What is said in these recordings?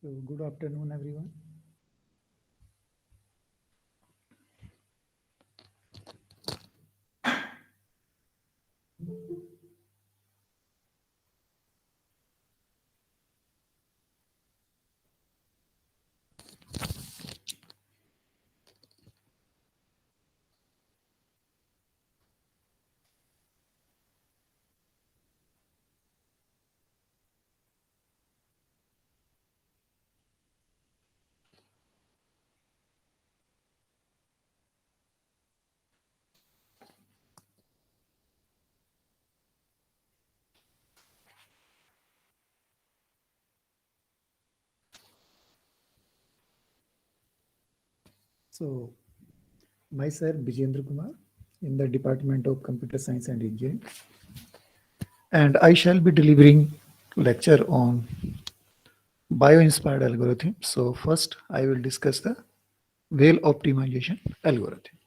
So good afternoon, everyone. So myself, Bijendra Kumar, in the Department of Computer Science and Engineering, and I shall be delivering lecture on bio-inspired algorithm. So first, I will discuss the whale optimization algorithm.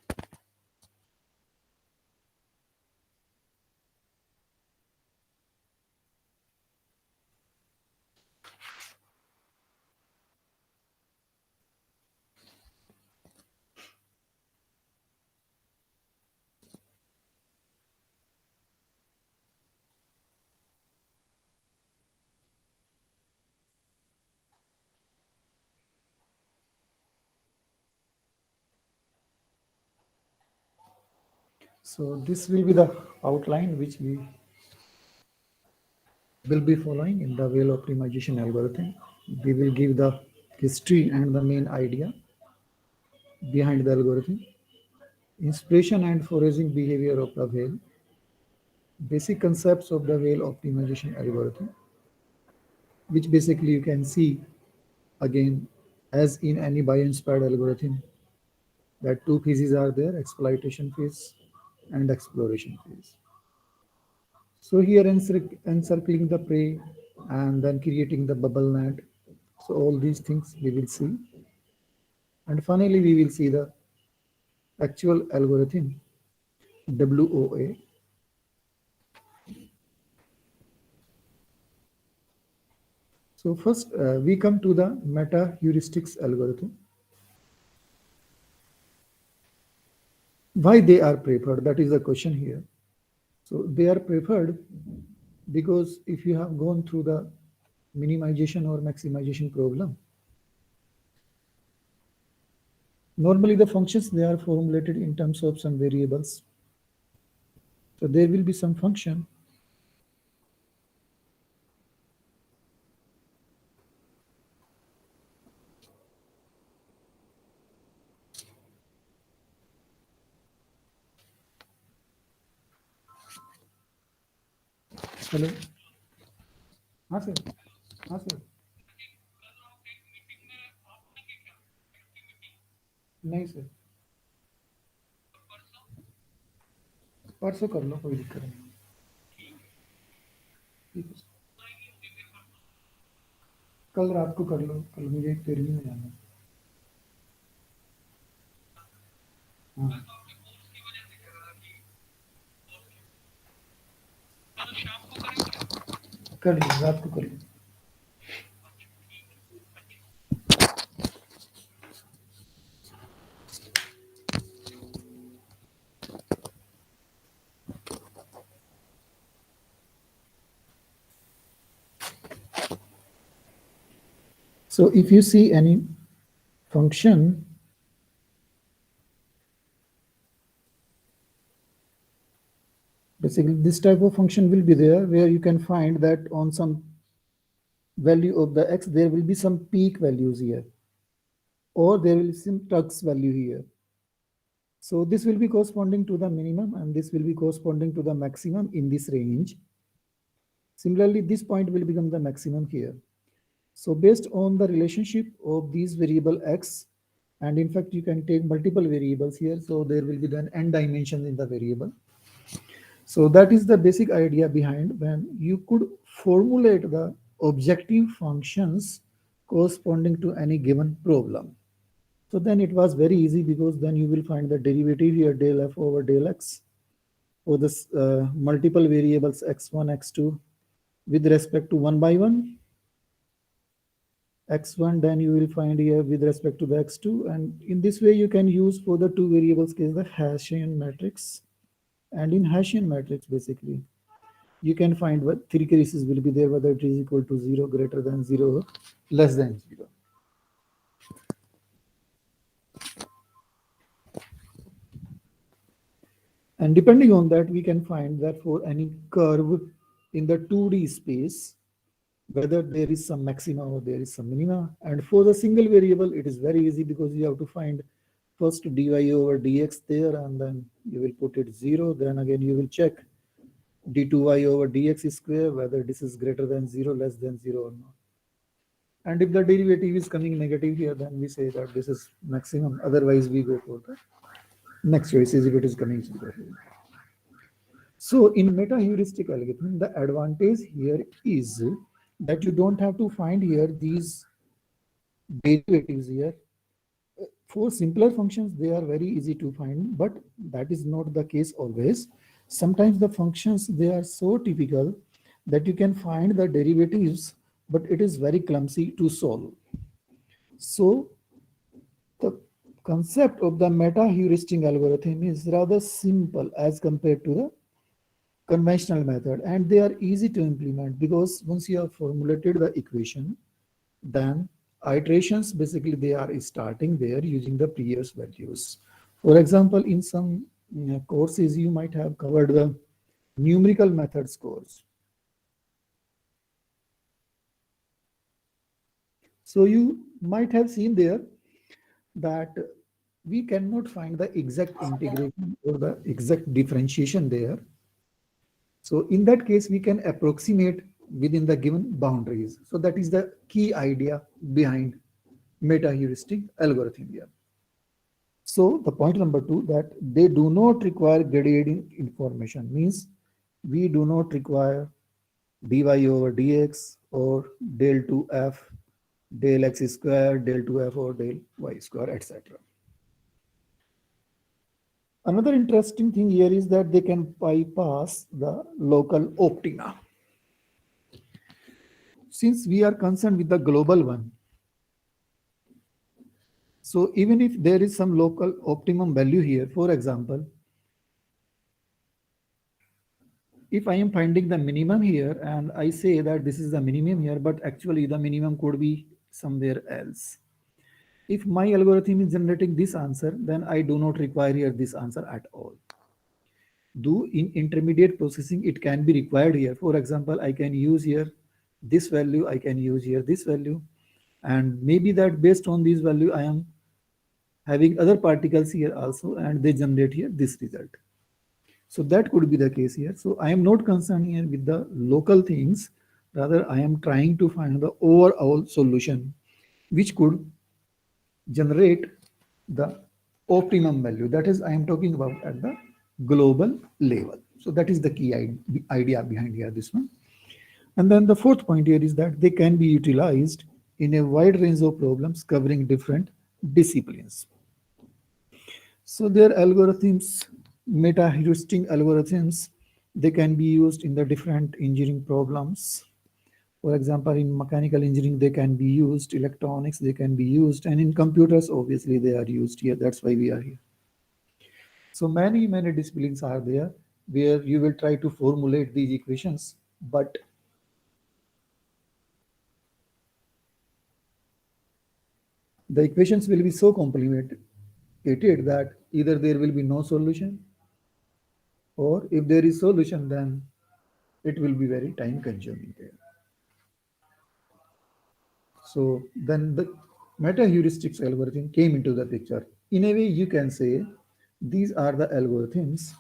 So this will be the outline which we will be following in the whale optimization algorithm. We will give the history and the main idea behind the algorithm, inspiration and foraging behavior of the whale, basic concepts of the whale optimization algorithm, which basically you can see again as in any bio-inspired algorithm that two phases are there, exploitation phase and exploration phase. So here encircling the prey and then creating the bubble net. So all these things we will see. And finally, we will see the actual algorithm, WOA. So first, we come to the meta heuristics algorithm. Why they are preferred? That is the question here. So they are preferred because if you have gone through the minimization or maximization problem, normally the functions they are formulated in terms of some variables. So there will be some function. Hello. हाँ sir. हाँ sir. नहीं sir. परसों कर लो, कोई दिक्कत नहीं. ठीक है. कल रात को कर लो, कल मुझे एक इंटरव्यू में जाना है. हाँ. कर लो, रात को कर लो. So if you see any function, basically this type of function will be there where you can find that on some value of the x, there will be some peak values here, or there will be some tux value here. So this will be corresponding to the minimum and this will be corresponding to the maximum in this range. Similarly, this point will become the maximum here. So based on the relationship of these variable x, and in fact, you can take multiple variables here. So there will be then n dimensions in the variable. So that is the basic idea behind when you could formulate the objective functions corresponding to any given problem. So then it was very easy because then you will find the derivative here del f over del x for this multiple variables x1, x2 with respect to one by one. x1, then you will find here with respect to the x2, and in this way you can use for the two variables case the Hessian matrix. And in Hessian matrix, basically you can find what three cases will be there, whether it is equal to 0, greater than 0, less than 0. And depending on that, we can find that for any curve in the 2D space, whether there is some maxima or there is some minima. And for the single variable, it is very easy because you have to find first dy over dx there, and then you will put it 0. Then again, you will check d2y over dx square, whether this is greater than 0, less than 0 or not. And if the derivative is coming negative here, then we say that this is maximum. Otherwise, we go for the next choice is if it is coming 0 here. So in meta-heuristic algorithm, the advantage here is that you don't have to find here these derivatives here. For simpler functions, they are very easy to find, but that is not the case always. Sometimes the functions, they are so typical that you can find the derivatives, but it is very clumsy to solve. So the concept of the meta-heuristic algorithm is rather simple as compared to the conventional method, and they are easy to implement because once you have formulated the equation, then iterations basically they are starting there using the previous values. For example, in some courses you might have covered the numerical methods course. So you might have seen there that we cannot find the exact integration or the exact differentiation there. So in that case, we can approximate within the given boundaries. So that is the key idea behind meta-heuristic algorithm here. So the point number 2, that they do not require gradient information, means we do not require dy over dx or del 2f, del x square, del 2f or del y square, etc. Another interesting thing here is that they can bypass the local optima. Since we are concerned with the global one, so even if there is some local optimum value here, for example, if I am finding the minimum here and I say that this is the minimum here, but actually the minimum could be somewhere else. If my algorithm is generating this answer, then I do not require here this answer at all. Though in intermediate processing, it can be required here. For example, I can use here this value, I can use here this value, and maybe that based on this value, I am having other particles here also, and they generate here this result. So that could be the case here. So I am not concerned here with the local things, rather I am trying to find the overall solution which could generate the optimum value. That is, I am talking about at the global level. So that is the key idea behind here, this one. And then the fourth point here is that they can be utilized in a wide range of problems covering different disciplines. So their algorithms, meta-heuristic algorithms, they can be used in the different engineering problems. For example, in mechanical engineering, they can be used, electronics, they can be used, and in computers, obviously, they are used here. That's why we are here. So many disciplines are there where you will try to formulate these equations, but the equations will be so complicated that either there will be no solution, or if there is solution, then it will be very time consuming there. So then the meta-heuristics algorithm came into the picture. In a way, you can say these are the algorithms.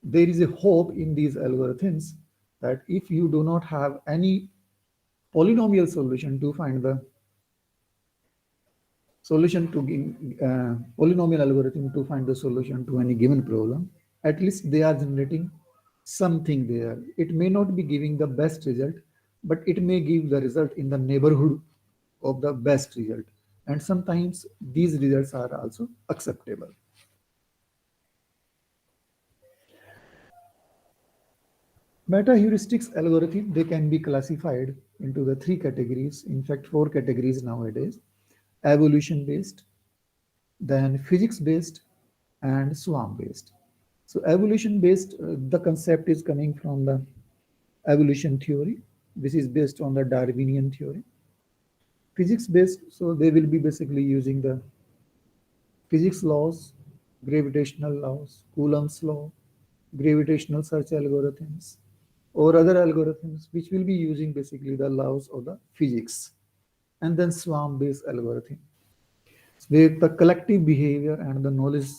There is a hope in these algorithms that if you do not have any polynomial solution to find the solution to polynomial algorithm to find the solution to any given problem, at least they are generating something there. It may not be giving the best result, but it may give the result in the neighborhood of the best result. And sometimes these results are also acceptable. Meta heuristics algorithm, they can be classified into the three categories, in fact, four categories nowadays: evolution based, then physics based, and swarm based. So, evolution based, the concept is coming from the evolution theory. This is based on the Darwinian theory. Physics based, so they will be basically using the physics laws, gravitational laws, Coulomb's law, gravitational search algorithms, or other algorithms which will be using basically the laws of the physics. And then swarm based algorithm, where the collective behavior and the knowledge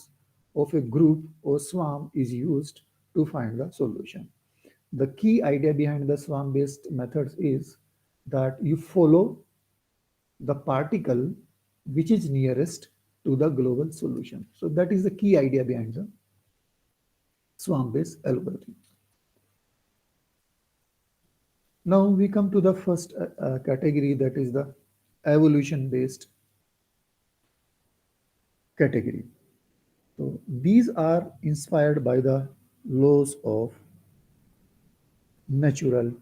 of a group or swarm is used to find the solution. The key idea behind the swarm based methods is that you follow the particle which is nearest to the global solution. So that is the key idea behind the swarm based algorithm. Now we come to the first category, that is the evolution based category. So these are inspired by the laws of natural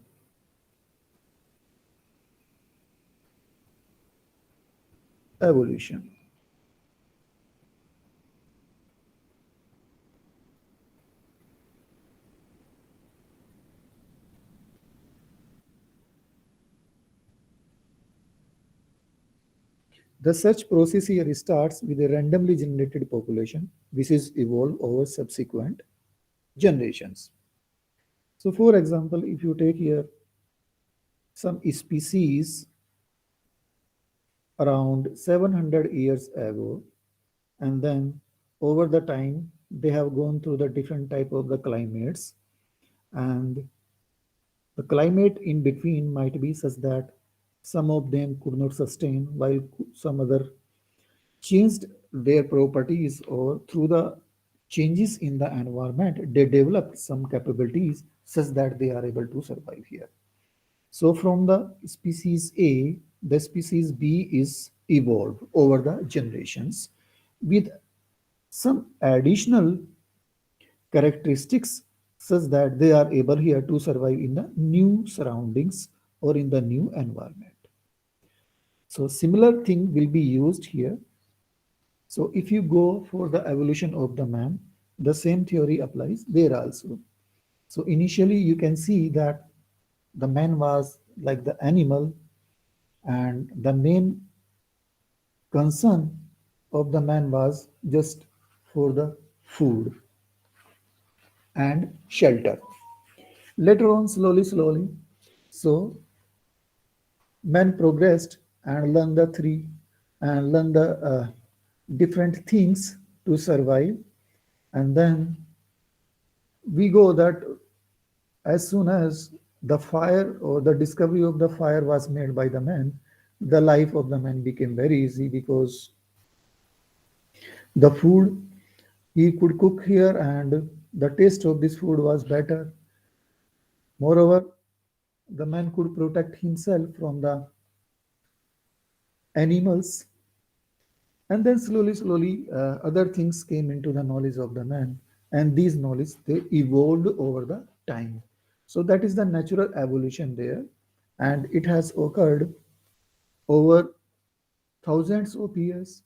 evolution. The search process here starts with a randomly generated population, which is evolved over subsequent generations. So, for example, if you take here some species around 700 years ago, and then over the time they have gone through the different type of the climates, and the climate in between might be such that some of them could not sustain, while some other changed their properties, or through the changes in the environment they developed some capabilities such that they are able to survive here. So from the species A, the species B is evolved over the generations with some additional characteristics such that they are able here to survive in the new surroundings or in the new environment. So similar thing will be used here. So if you go for the evolution of the man, the same theory applies there also. So initially you can see that the man was like the animal, and the main concern of the man was just for the food and shelter. Later on, slowly, so man progressed and learned the three and learned the different things to survive. And then we go that as soon as the fire or the discovery of the fire was made by the man, the life of the man became very easy, because the food he could cook here and the taste of this food was better. Moreover, the man could protect himself from the animals. And then slowly, other things came into the knowledge of the man, and these knowledge they evolved over the time. So that is the natural evolution there, and it has occurred over thousands of years.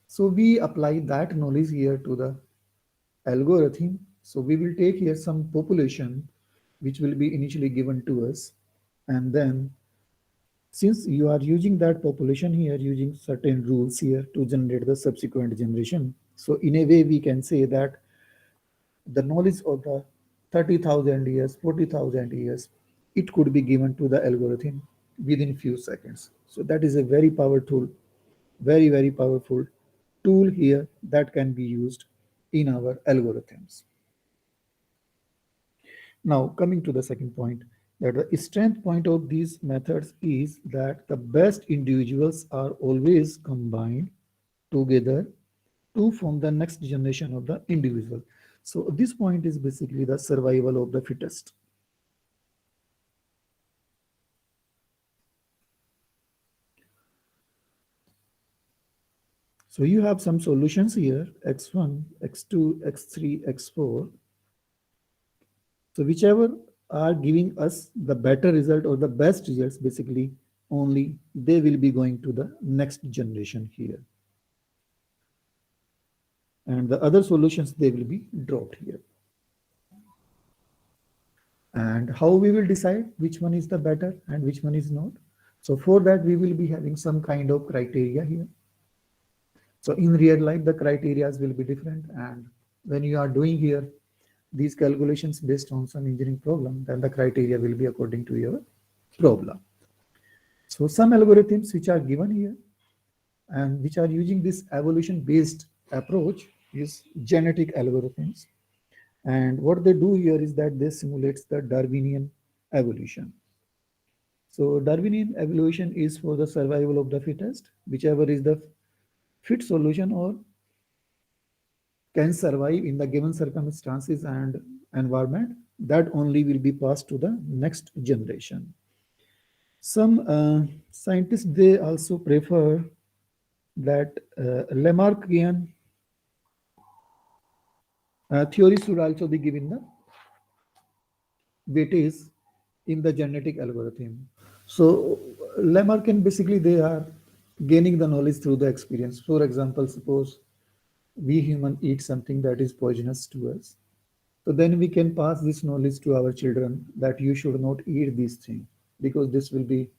So we apply that knowledge here to the algorithm. So we will take here some population which will be initially given to us, and then since you are using that population here using certain rules here to generate the subsequent generation, so in a way we can say that the knowledge of the 30,000 years, 40,000 years, it could be given to the algorithm within few seconds. So that is a very powerful, very powerful tool here that can be used in our algorithms. Now, coming to the second point, that the strength point of these methods is that the best individuals are always combined together to form the next generation of the individual. So this point is basically the survival of the fittest. So you have some solutions here, x1, x2, x3, x4. So whichever are giving us the better result or the best results, basically only they will be going to the next generation here. And the other solutions, they will be dropped here. And how we will decide which one is the better and which one is not? So for that, we will be having some kind of criteria here. So in real life, the criterias will be different. And when you are doing here these calculations based on some engineering problem, then the criteria will be according to your problem. So some algorithms which are given here and which are using this evolution based approach is genetic algorithms. And what they do here is that they simulates the Darwinian evolution. So Darwinian evolution is for the survival of the fittest, whichever is the fit solution or can survive in the given circumstances and environment, that only will be passed to the next generation. Some scientists, they also prefer that Lamarckian theory should also be given the weightage in the genetic algorithm. So Lamarckian, basically they are gaining the knowledge through the experience. For example, suppose we human eat something that is poisonous to us. So then we can pass this knowledge to our children that you should not eat these things because this will be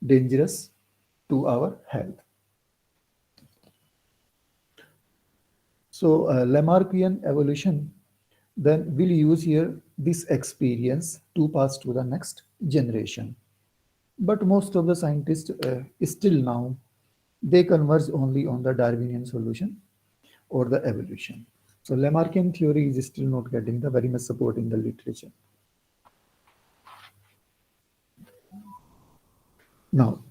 dangerous to our health. So Lamarckian evolution then will use here this experience to pass to the next generation. But most of the scientists still now they converge only on the Darwinian solution or the evolution. So Lamarckian theory is still not getting the very much support in the literature. Now,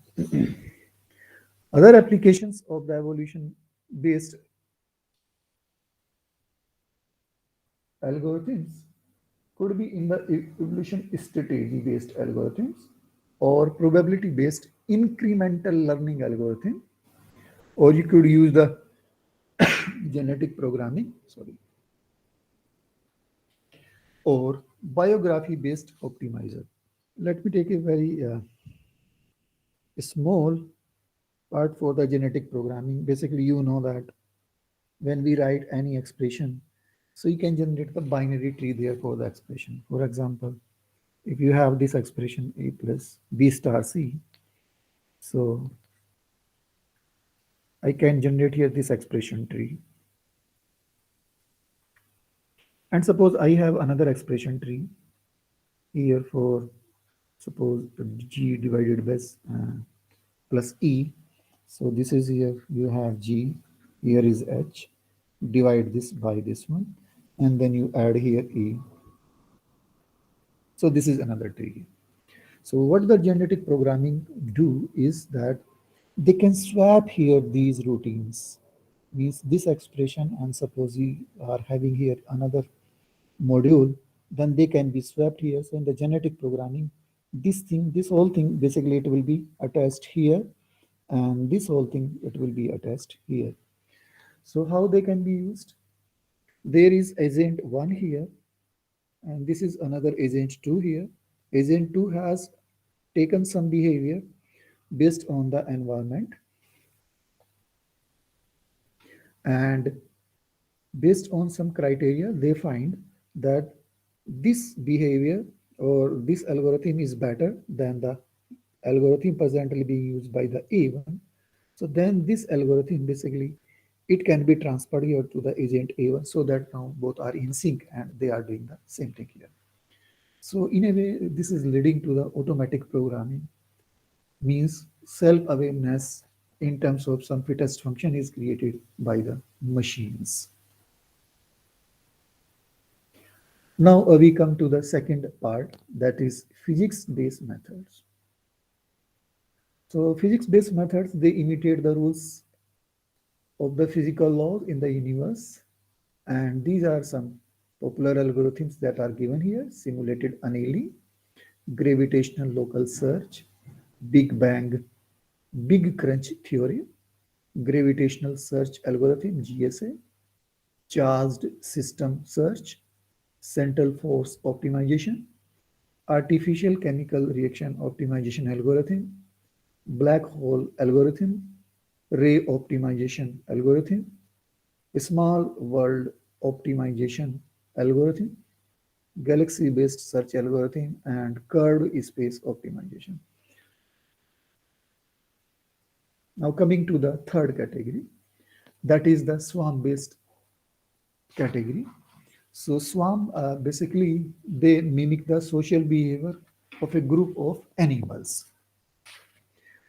other applications of the evolution based algorithms could be in the evolution strategy based algorithms or probability based incremental learning algorithm, or you could use the genetic programming, sorry, or biography based optimizer. Let me take a very small part for the genetic programming. Basically, you know that when we write any expression, so you can generate the binary tree there for the expression. For example, if you have this expression a plus b star c, so I can generate here this expression tree. And suppose I have another expression tree here for suppose g divided by plus e. So this is here you have g, here is h, divide this by this one, and then you add here e. So this is another tree. So what the genetic programming do is that they can swap here these routines, means this expression, and suppose you are having here another module, then they can be swapped here. So in the genetic programming, this thing, this whole thing, basically it will be attached here, and this whole thing, it will be attached here. So how they can be used? There is agent 1 here, and this is another agent 2 here. Agent 2 has taken some behavior based on the environment, and based on some criteria, they find that this behavior or this algorithm is better than the algorithm presently being used by the A1. So then this algorithm, basically it can be transferred here to the agent A1, so that now both are in sync and they are doing the same thing here. So in a way, this is leading to the automatic programming, means self-awareness in terms of some fittest function is created by the machines. Now we come to the second part, that is physics-based methods. So physics-based methods, they imitate the rules of the physical laws in the universe. And these are some popular algorithms that are given here: simulated annealing, gravitational local search, Big Bang, Big Crunch theory, gravitational search algorithm, GSA, charged system search, central force optimization, artificial chemical reaction optimization algorithm, black hole algorithm, ray optimization algorithm, small world optimization algorithm, galaxy based search algorithm, and curved space optimization. Now, coming to the third category, that is the swarm based category. So, swarm basically they mimic the social behavior of a group of animals.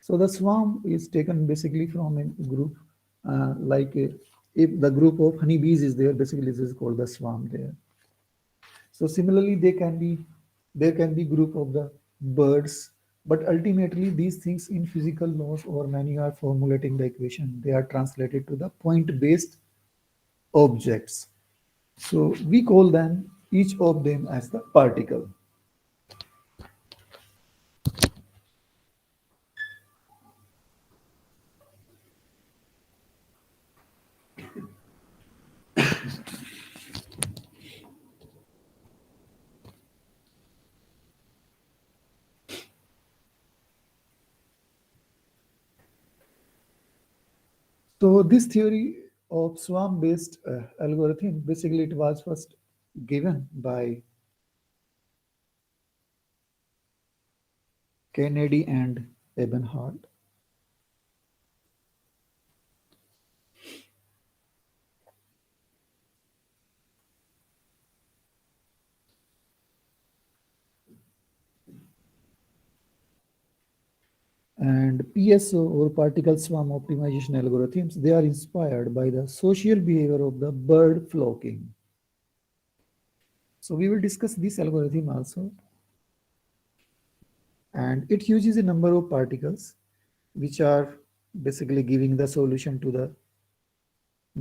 So the swarm is taken basically from a group, if the group of honeybees is there, basically this is called the swarm there. So similarly, there can be group of the birds, but ultimately these things in physical laws or when you are formulating the equation, they are translated to the point-based objects. So we call them each of them as the particle. So this theory of swarm-based algorithm, basically it was first given by Kennedy and Ebenhardt. And PSO or particle swarm optimization algorithms, they are inspired by the social behavior of the bird flocking. So we will discuss this algorithm also. And it uses a number of particles which are basically giving the solution to the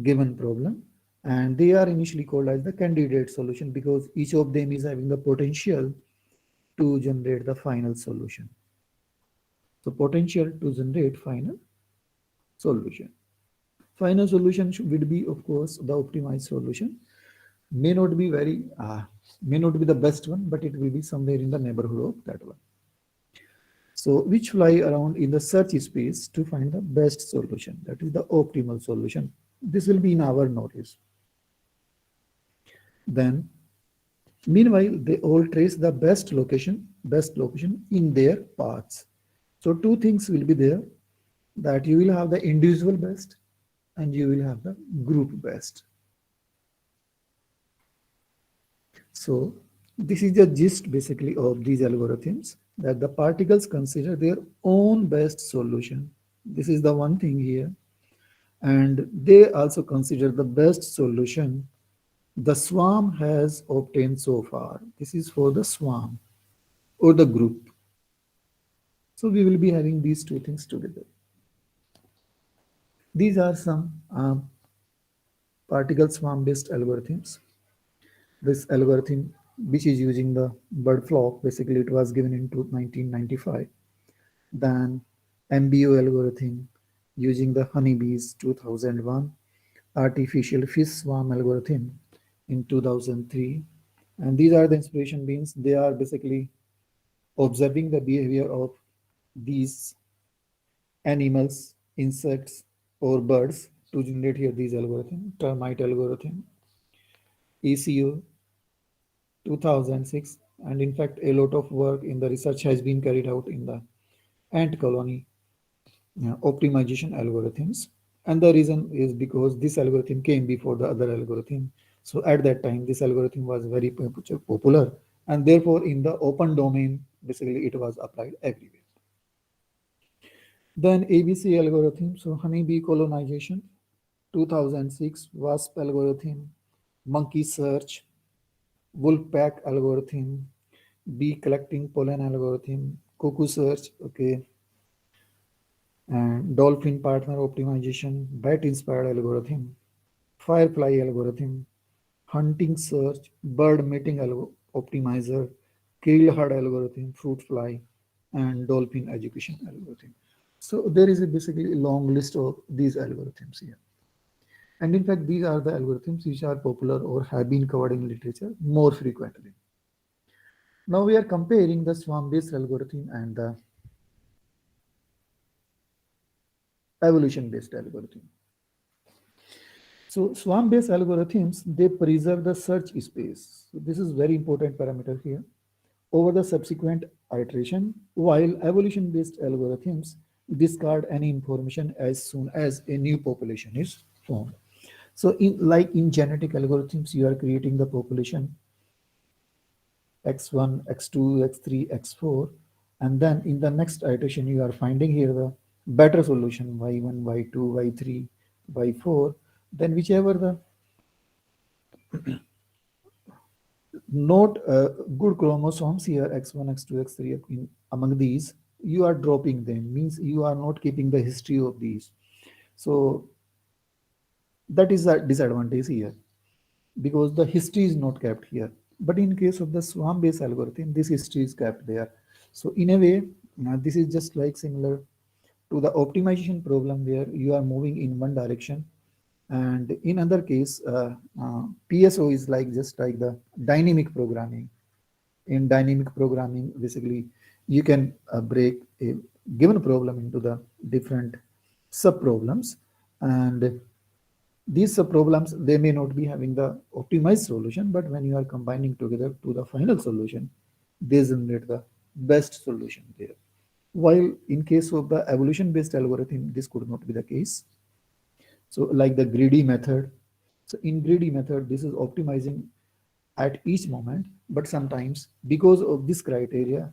given problem. And they are initially called as the candidate solution because each of them is having the potential to generate the final solution. So potential to generate final solution. Final solution would be, of course, the optimized solution. May not be may not be the best one, but it will be somewhere in the neighborhood of that one. So, which fly around in the search space to find the best solution, that is the optimal solution. This will be in our knowledge. Then, meanwhile, they all trace the best location in their paths. So, two things will be there, that you will have the individual best and you will have the group best. So this is the gist basically of these algorithms, that the particles consider their own best solution. This is the one thing here. And they also consider the best solution the swarm has obtained so far. This is for the swarm or the group. So we will be having these two things together. These are some particle swarm based algorithms. This algorithm, which is using the bird flock, basically it was given in 1995. Then MBO algorithm using the honeybees 2001, artificial fish swarm algorithm in 2003. And these are the inspiration beings. They are basically observing the behavior of these animals, insects, or birds to generate here these algorithm, termite algorithm, ECO 2006, and in fact a lot of work in the research has been carried out in the ant colony optimization algorithms. And the reason is because this algorithm came before the other algorithm. So at that time this algorithm was very popular, and therefore in the open domain basically it was applied everywhere. Then ABC algorithm, so honeybee colonization 2006, wasp algorithm, monkey search, wolf pack algorithm, bee collecting pollen algorithm, cuckoo search, okay, and dolphin partner optimization, bat inspired algorithm, firefly algorithm, hunting search, bird mating optimizer, krill herd algorithm, fruit fly, and dolphin education algorithm. So there is a basically a long list of these algorithms here. And in fact, these are the algorithms which are popular or have been covered in literature more frequently. Now we are comparing the swarm-based algorithm and the evolution-based algorithm. So swarm-based algorithms, they preserve the search space. So this is very important parameter here over the subsequent iteration, while evolution-based algorithms discard any information as soon as a new population is formed. So in genetic algorithms, you are creating the population x1, x2, x3, x4, and then in the next iteration, you are finding here the better solution y1, y2, y3, y4, then whichever the not good chromosomes here x1, x2, x3 among these, you are dropping them, means you are not keeping the history of these. So that is a disadvantage here because the history is not kept here. But in case of the swarm based algorithm, this history is kept there. So in a way, this is just like similar to the optimization problem where you are moving in one direction, and in other case PSO is like just like the dynamic programming. In dynamic programming, basically you can break a given problem into the different sub problems, and these sub problems, they may not be having the optimized solution, but when you are combining together to the final solution, they generate the best solution there. While in case of the evolution based algorithm, this could not be the case. So like the greedy method, so in greedy method, this is optimizing at each moment, but sometimes because of this criteria,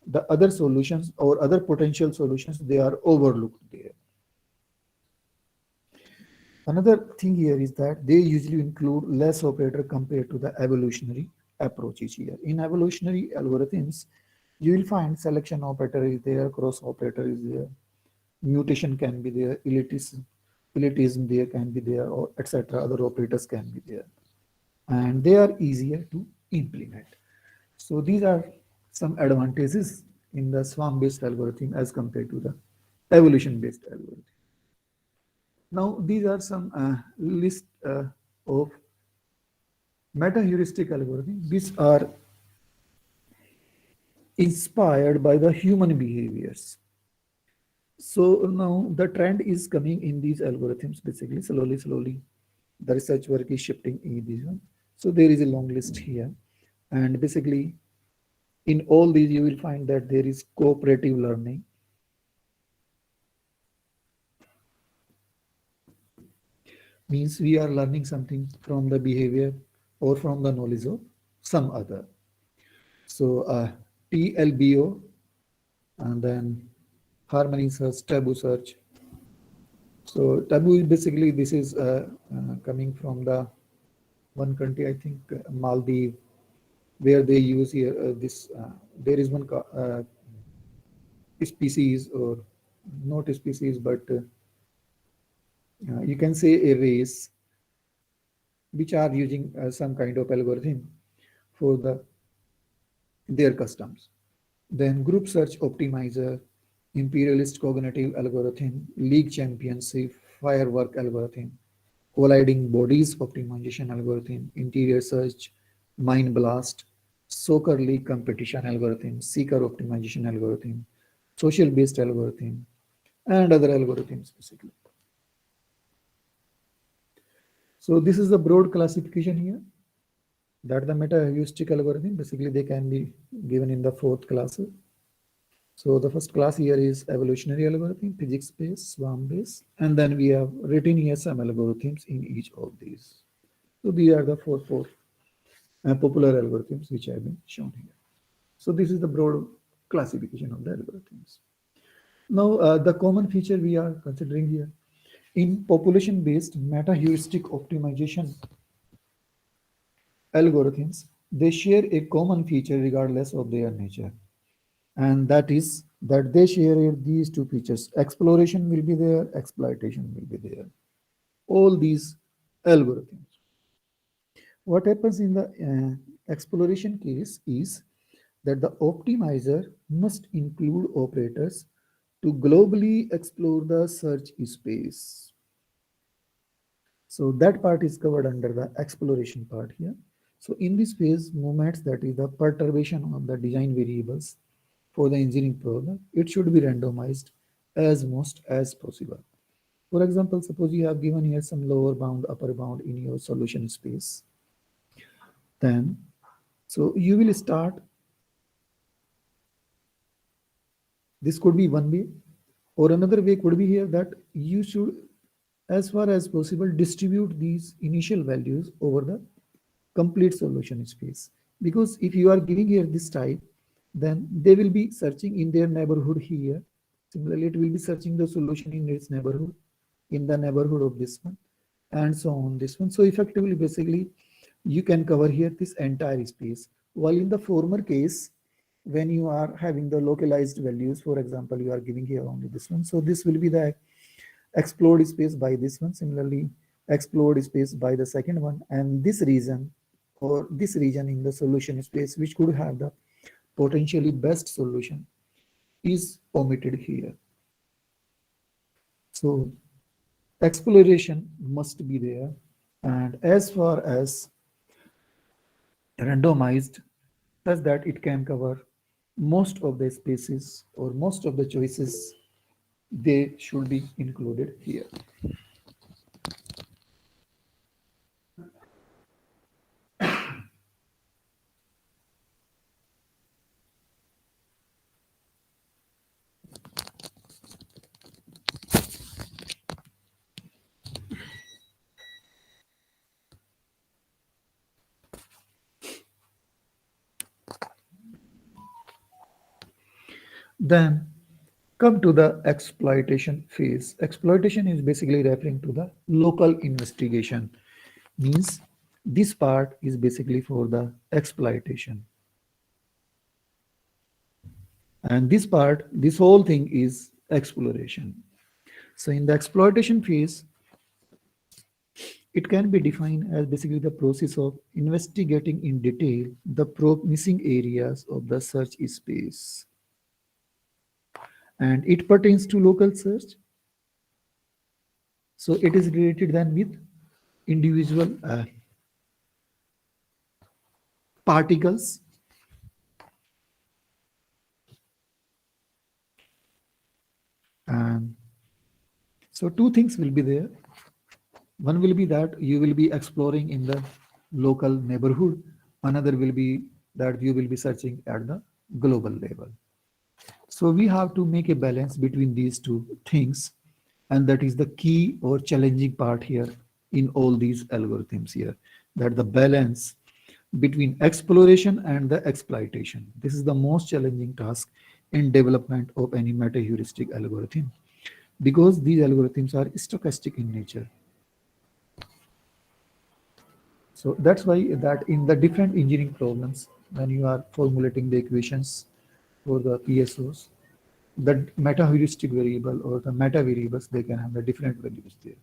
the other solutions or other potential solutions, they are overlooked there. Another thing here is that they usually include less operator compared to the evolutionary approaches here. In evolutionary algorithms, you will find selection operator is there, cross operator is there, mutation can be there, elitism there can be there, or etc. Other operators can be there, and they are easier to implement. So these are some advantages in the swarm-based algorithm as compared to the evolution-based algorithm. Now, these are some list of meta-heuristic algorithms which are inspired by the human behaviors. So now the trend is coming in these algorithms, basically slowly, the research work is shifting in these one. So there is a long list here, and basically in all these you will find that there is cooperative learning, means we are learning something from the behavior or from the knowledge of some other. So TLBO, and then harmony search, taboo search. So taboo is basically this is coming from the one country, I think Maldives, where they use here this. There is one species, or not a species, but you can say a race, which are using some kind of algorithm for their customs. Then group search optimizer, imperialist cognitive algorithm, league championship, firework algorithm, colliding bodies optimization algorithm, interior search, mind blast, soccer league competition algorithm, seeker optimization algorithm, social based algorithm, and other algorithms basically. So this is the broad classification here, that the meta heuristic algorithm, basically they can be given in the fourth class. So the first class here is evolutionary algorithm, physics based, swarm based, and then we have written here some algorithms in each of these. So these are the four popular algorithms which have been shown here. So this is the broad classification of the algorithms. Now the common feature we are considering here, in population based meta heuristic optimization algorithms, they share a common feature regardless of their nature, and that is that they share these two features: exploration will be there, exploitation will be there, all these algorithms. What happens in the exploration case is that the optimizer must include operators to globally explore the search space. So that part is covered under the exploration part here. So in this phase, movements, that is the perturbation of the design variables for the engineering problem, it should be randomized as most as possible. For example, suppose you have given here some lower bound, upper bound in your solution space. Then, so you will start, this could be one way, or another way could be here that you should, as far as possible, distribute these initial values over the complete solution space. Because if you are giving here this type, then they will be searching in their neighborhood here. Similarly, it will be searching the solution in its neighborhood, in the neighborhood of this one, and so on this one. So effectively, basically, you can cover here this entire space. While in the former case, when you are having the localized values, for example, you are giving here only this one. So this will be the explored space by this one. Similarly, explored space by the second one, and this region or this region in the solution space, which could have the potentially best solution, is omitted here. So exploration must be there. And as far as randomized, such that it can cover most of the spaces or most of the choices, they should be included here. Then come to the exploitation phase. Exploitation is basically referring to the local investigation. Means this part is basically for the exploitation. And this part, this whole thing is exploration. So in the exploitation phase, it can be defined as basically the process of investigating in detail the missing areas of the search space. And it pertains to local search. So it is related then with individual particles. And so two things will be there. One will be that you will be exploring in the local neighborhood. Another will be that you will be searching at the global level. So we have to make a balance between these two things. And that is the key or challenging part here in all these algorithms here, that the balance between exploration and the exploitation. This is the most challenging task in development of any meta heuristic algorithm, because these algorithms are stochastic in nature. So that's why that in the different engineering problems, when you are formulating the equations for the PSOs, the meta heuristic variable or the meta variables, they can have the different values there.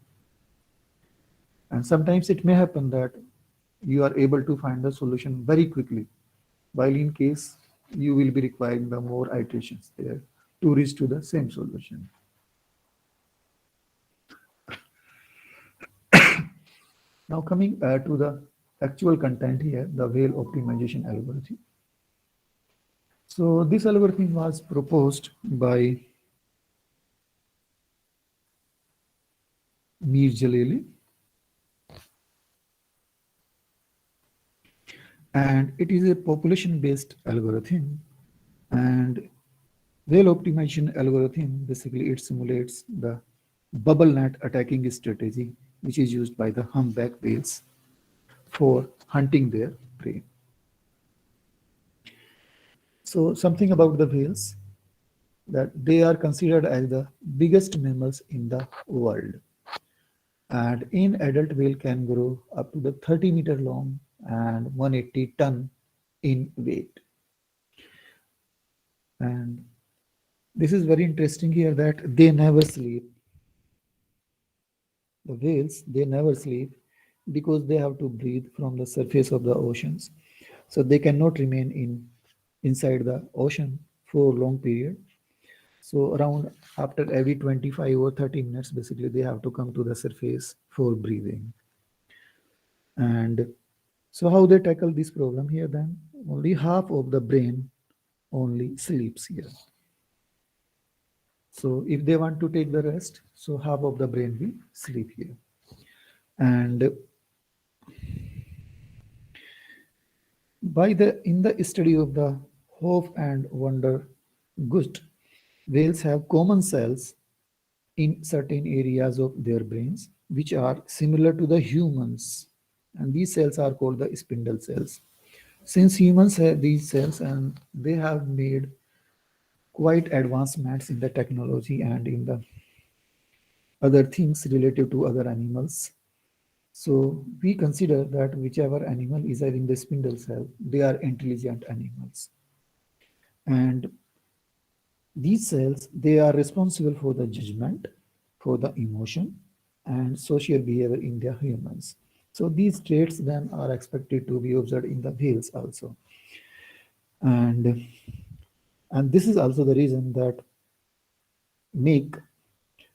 And sometimes it may happen that you are able to find the solution very quickly, while in case you will be requiring the more iterations there to reach to the same solution. Now coming to the actual content here, the Whale optimization algorithm. So this algorithm was proposed by Mir Jalali, and it is a population-based algorithm. And Whale optimization algorithm, basically it simulates the bubble net attacking strategy, which is used by the humpback whales for hunting their prey. So something about the whales, that they are considered as the biggest mammals in the world. And in adult whale can grow up to the 30-meter long and 180 ton in weight. And this is very interesting here that they never sleep. The whales, they never sleep because they have to breathe from the surface of the oceans. So they cannot remain inside the ocean for a long period. So around after every 25 or 30 minutes, basically they have to come to the surface for breathing. And So how they tackle this problem here then? Only half of the brain only sleeps here. So if they want to take the rest, so half of the brain will sleep here. And in the study of the Hope and Wonder Gust, whales have common cells in certain areas of their brains, which are similar to the humans. And these cells are called the spindle cells. Since humans have these cells and they have made quite advancements in the technology and in the other things related to other animals. So we consider that whichever animal is having the spindle cell, they are intelligent animals. And these cells, they are responsible for the judgment, for the emotion, and social behavior in the humans. So these traits then are expected to be observed in the whales also. And, and this is also the reason make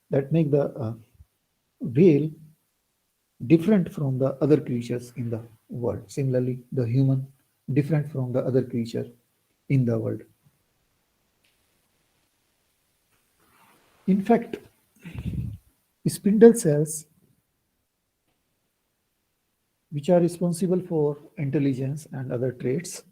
make the whale different from the other creatures in the world. Similarly, the human different from the other creature in the world. In fact, spindle cells, which are responsible for intelligence and other traits,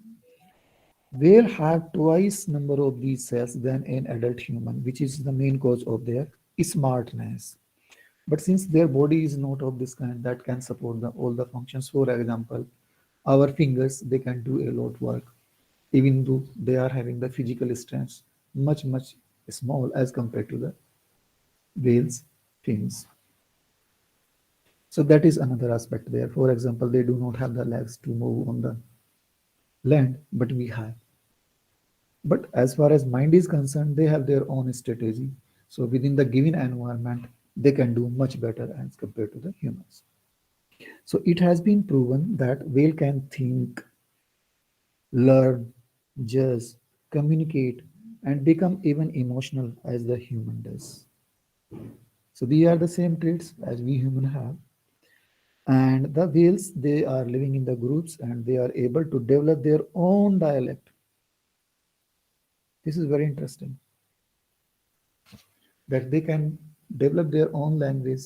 will have twice number of these cells than an adult human, which is the main cause of their smartness. But since their body is not of this kind that can support all the functions, for example, our fingers, they can do a lot work, even though they are having the physical strength much small as compared to the whales' fins. So that is another aspect there. For example, they do not have the legs to move on the land, but we have. But as far as mind is concerned, they have their own strategy. So within the given environment, they can do much better as compared to the humans. So it has been proven that whale can think, learn, judge, communicate, and become even emotional as the human does. So these are the same traits as we human have. And the whales, they are living in the groups and they are able to develop their own dialect. This is very interesting that they can develop their own language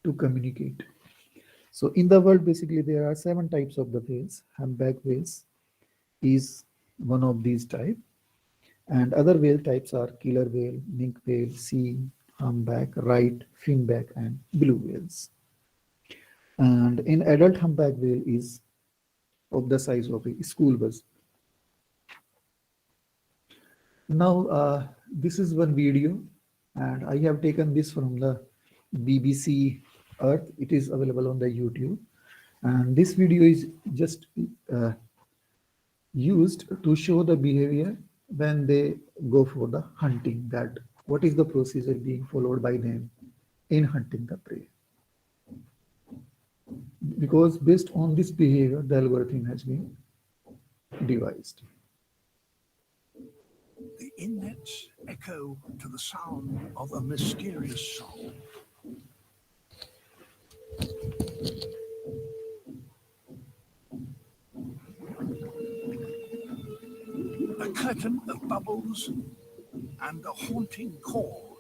to communicate. So in the world, basically, there are 7 types of the whales. Humpback whales is one of these types. And other whale types are killer whale, minke whale, sea, humpback, right, finback, and blue whales. And in adult humpback whale is of the size of a school bus. Now, this is one video, and I have taken this from the BBC Earth. It is available on the YouTube. And this video is just used to show the behavior when they go for the hunting, that what is the procedure being followed by them in hunting the prey. Because based on this behavior, the algorithm has been devised. The innets echo to the sound of a mysterious song. A curtain of bubbles and a haunting call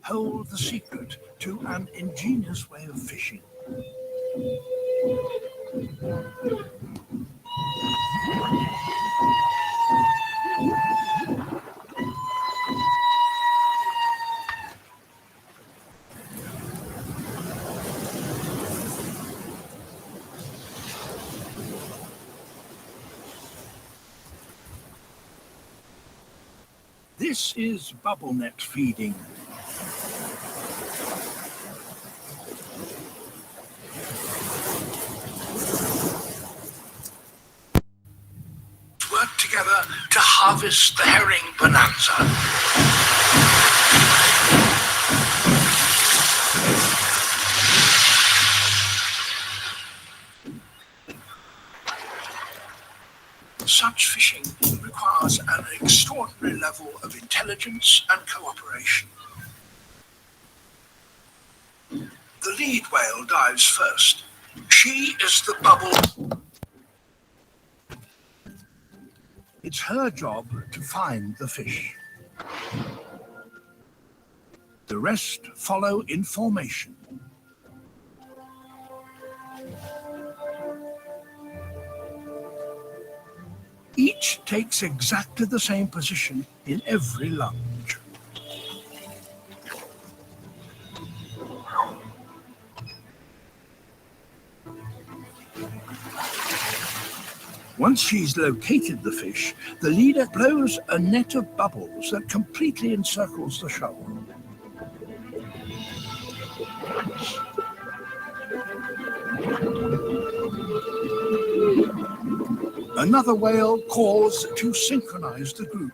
hold the secret to an ingenious way of fishing. This is bubble net feeding. Work together to harvest the herring bonanza. Such fishing requires an extraordinary level of intelligence and cooperation. The lead whale dives first. She is the bubble It's her job to find the fish. The rest follow in formation. Each takes exactly the same position in every lunge. Once she's located the fish, the leader blows a net of bubbles that completely encircles the shoal. Another whale calls to synchronize the group.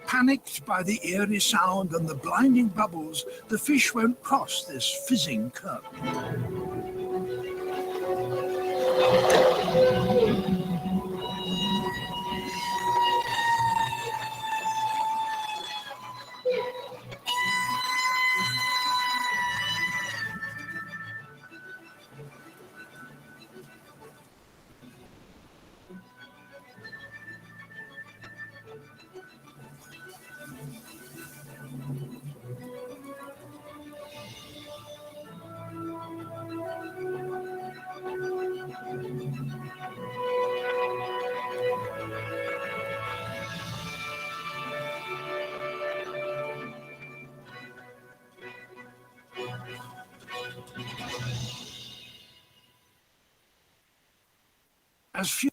Panicked by the eerie sound and the blinding bubbles, the fish won't cross this fizzing current. As few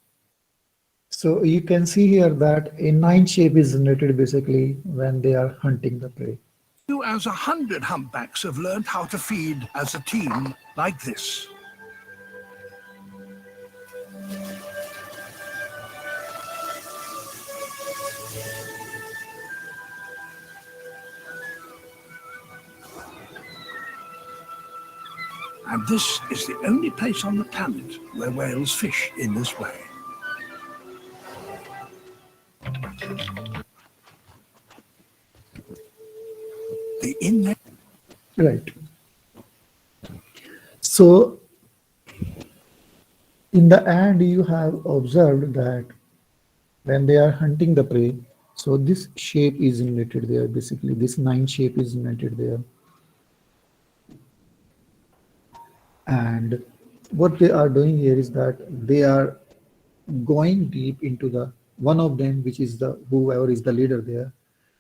So you can see here that a nine shape is generated basically when they are hunting the prey. as 100 humpbacks have learned how to feed as a team like this. And this is the only place on the planet where whales fish in this way. The inlet. Right. So in the end, you have observed that when they are hunting the prey, so this shape is generated there. Basically, this nine shape is generated there. And what they are doing here is that they are going deep into the one of them, which is the whoever is the leader there.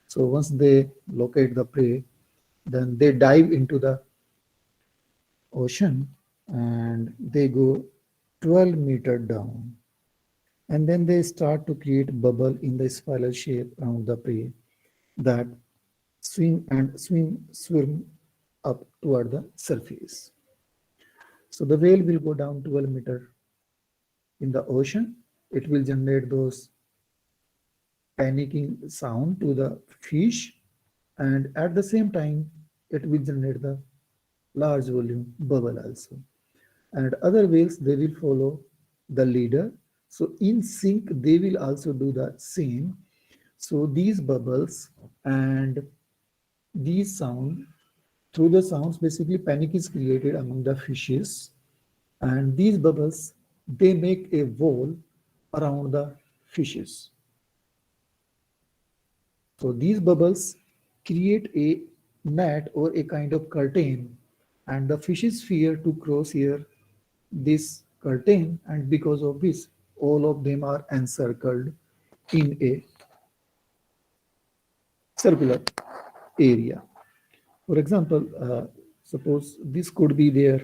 So once they locate the prey, then they dive into the ocean and they go 12-meter down. And then they start to create bubble in the spiral shape around the prey that swim up toward the surface. So the whale will go down 12-meter in the ocean. It will generate those panicking sound to the fish, and at the same time it will generate the large volume bubble also. And other whales, they will follow the leader, so in sync they will also do the same. So these bubbles and these sound, through the sounds basically panic is created among the fishes, and these bubbles, they make a wall around the fishes. So these bubbles create a net or a kind of curtain, and the fishes fear to cross here this curtain, and because of this, all of them are encircled in a circular area. For example, suppose this could be there,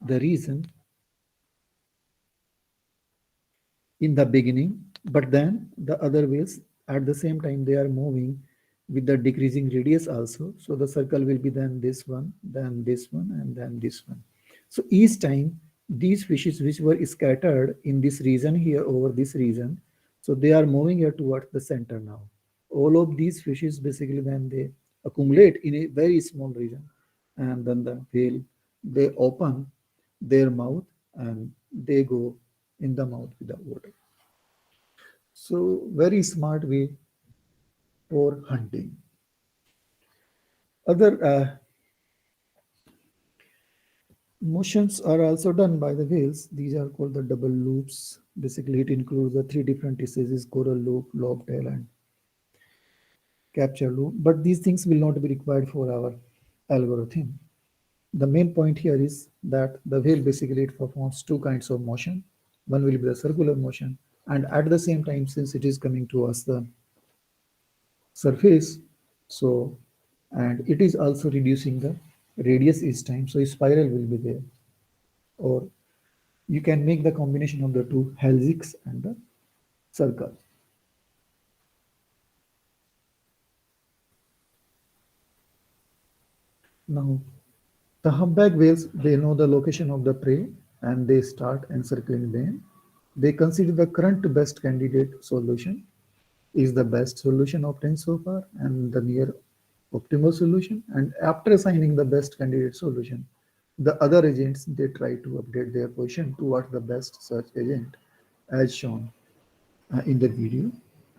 the reason in the beginning, but then the other whales at the same time they are moving with the decreasing radius also. So the circle will be then this one, and then this one. So each time these fishes which were scattered in this region here over this region, so they are moving here towards the center now. All of these fishes basically then they accumulate in a very small region, and then the whale, they open their mouth and they go in the mouth with the water. So very smart way for hunting. Other motions are also done by the whales. These are called the double loops. Basically, it includes the three different diseases: coral loop, lobtail, and capture loop. But these things will not be required for our algorithm. The main point here is that the whale basically it performs two kinds of motion. One will be the circular motion, and at the same time, since it is coming towards the surface, so and it is also reducing the radius each time, so a spiral will be there. Or you can make the combination of the two helix and the circle. Now, the humpback whales, they know the location of the prey and they start encircling them. They consider the current best candidate solution is the best solution obtained so far and the near optimal solution. And after assigning the best candidate solution, the other agents, they try to update their position towards the best search agent as shown in the video.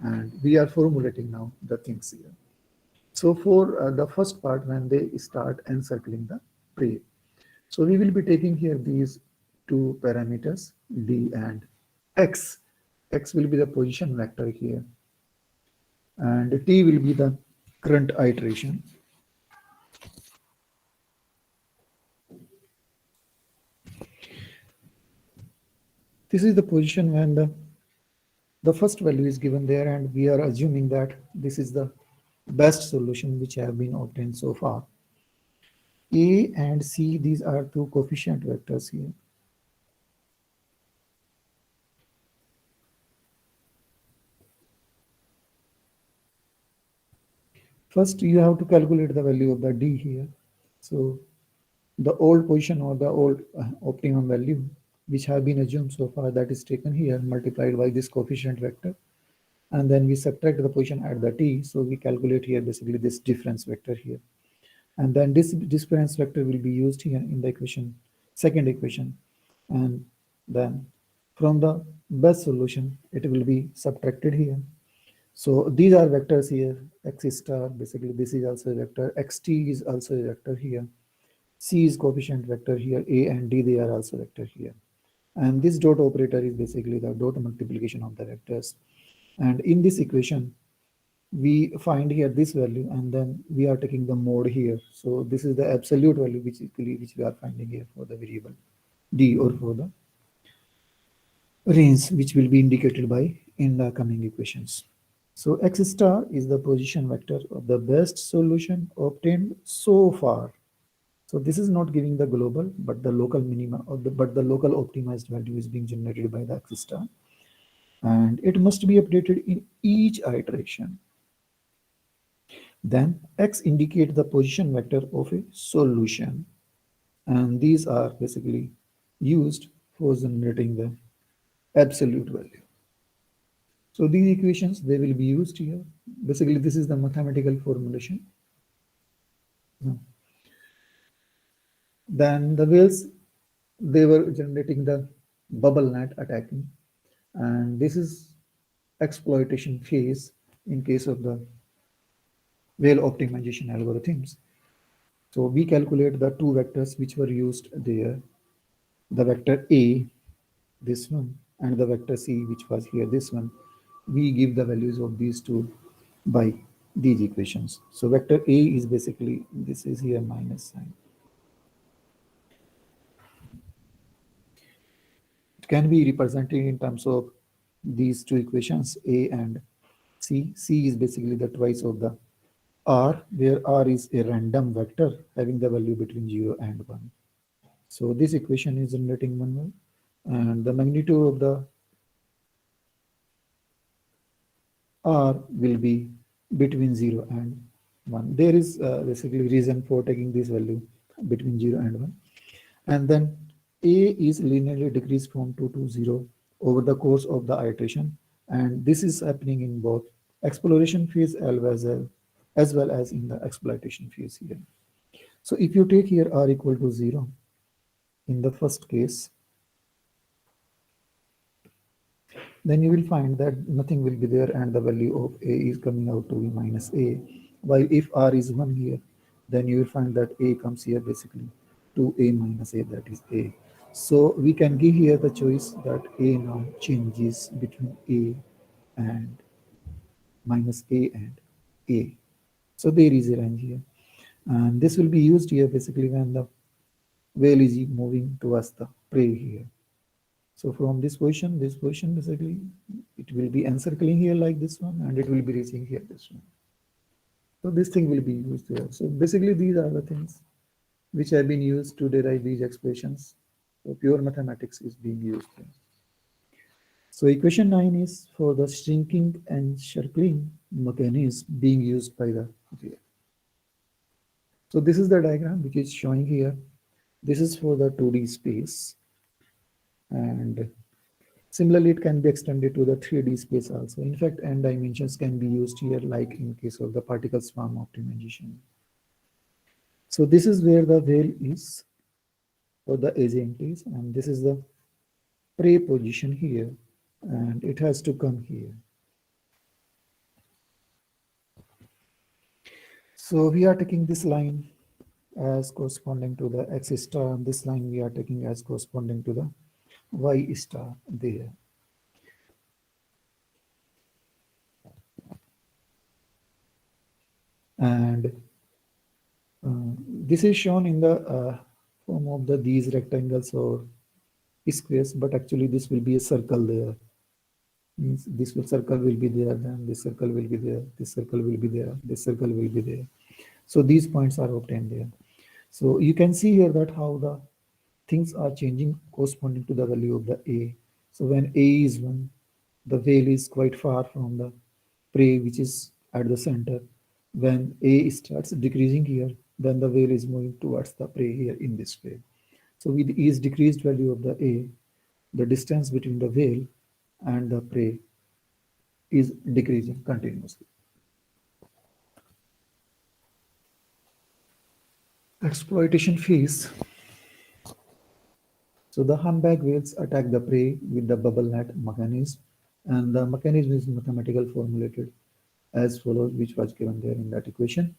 And we are formulating now the things here. So for the first part, when they start encircling the prey, so we will be taking here these two parameters, D and X. X will be the position vector here, and T will be the current iteration. This is the position when the first value is given there, and we are assuming that this is the best solution which have been obtained so far. A and C, these are two coefficient vectors here. First, you have to calculate the value of the D here. So the old position or the old optimum value which have been assumed so far, that is taken here, multiplied by this coefficient vector, and then we subtract the position at the T. So we calculate here basically this difference vector here, and then this difference vector will be used here in the equation, second equation, and then from the best solution it will be subtracted here. So these are vectors here, x star, basically this is also a vector, xt is also a vector here, c is coefficient vector here, a and d, they are also vector here. And this dot operator is basically the dot multiplication of the vectors. And in this equation, we find here this value, and then we are taking the mode here. So this is the absolute value which we are finding here for the variable d, or for the range which will be indicated by in the coming equations. So x star is the position vector of the best solution obtained so far. So this is not giving the global, but the local minima, but the local optimized value is being generated by the x star, and it must be updated in each iteration. Then x indicate the position vector of a solution, and these are basically used for generating the absolute value. So these equations, they will be used here. Basically, this is the mathematical formulation. Then the whales, they were generating the bubble net attacking, and this is exploitation phase in case of the whale optimization algorithms. So we calculate the two vectors which were used there, the vector A, this one, and the vector C, which was here, this one. We give the values of these two by these equations. So vector A is basically, this is here minus sign. It can be represented in terms of these two equations, A and C. C is basically the twice of the R, where R is a random vector having the value between 0 and 1. So this equation is generating 1, 1, and the magnitude of the R will be between 0 and 1. There is basically reason for taking this value between 0 and 1. And then A is linearly decreased from 2 to 0 over the course of the iteration. And this is happening in both exploration phase as well as in the exploitation phase here. So if you take here R equal to 0, in the first case, then you will find that nothing will be there and the value of a is coming out to be minus a. While if r is 1 here, then you will find that a comes here basically to a minus a, that is a. So we can give here the choice that a now changes between a and minus a and a. So there is a range here. And this will be used here basically when the whale is moving towards the prey here. So from this position basically, it will be encircling here like this one, and it will be reaching here this one. So this thing will be used here. So basically these are the things which have been used to derive these expressions. So pure mathematics is being used here. So equation 9 is for the shrinking and circling mechanism being used by the whale. So this is the diagram which is showing here. This is for the 2D space, and similarly it can be extended to the 3D space also. In fact, n dimensions can be used here, like in case of the particle swarm optimization. So this is where the whale is, or the agent is, and this is the prey position here, and it has to come here. So we are taking this line as corresponding to the x star, and this line we are taking as corresponding to the y star there. And this is shown in the form of these rectangles or squares, but actually this will be a circle there. Means this circle will be there, then this circle will be there, this circle will be there, this circle will be there. So these points are obtained there. So you can see here that how the things are changing corresponding to the value of the a. So when a is 1, the whale is quite far from the prey which is at the center. When a starts decreasing here, then the whale is moving towards the prey here in this way. So with each decreased value of the a, the distance between the whale and the prey is decreasing continuously. Exploitation phase. So the humpback whales attack the prey with the bubble net mechanism, and the mechanism is mathematical formulated as follows, which was given there in that equation.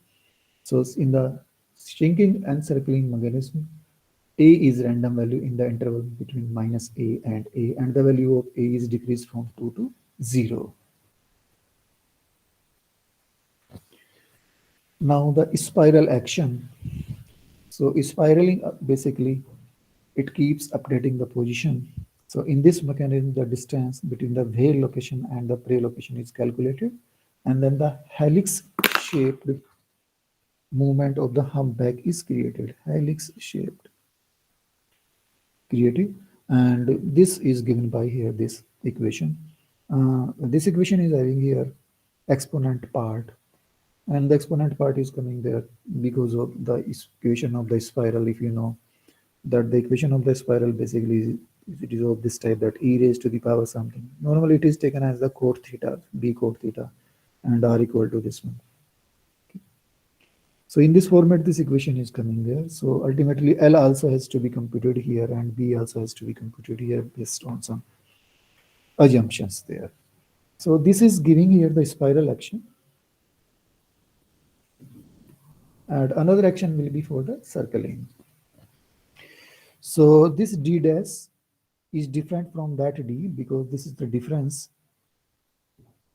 So in the shrinking and circling mechanism, a is random value in the interval between minus a, and the value of a is decreased from 2 to 0. Now the spiral action. So spiraling basically it keeps updating the position. So in this mechanism, the distance between the whale location and the prey location is calculated, and then the helix shaped movement of the humpback is created. Helix shaped created, and this is given by here this equation. This equation is having here exponent part, and the exponent part is coming there because of the equation of the spiral. If you know that the equation of the spiral basically it is of this type, that e raised to the power something. Normally it is taken as the cot theta, b cot theta, and r equal to this one. So in this format, this equation is coming there. So ultimately L also has to be computed here, and B also has to be computed here based on some assumptions there. So this is giving here the spiral action. And another action will be for the circling. So this D dash is different from that D because this is the difference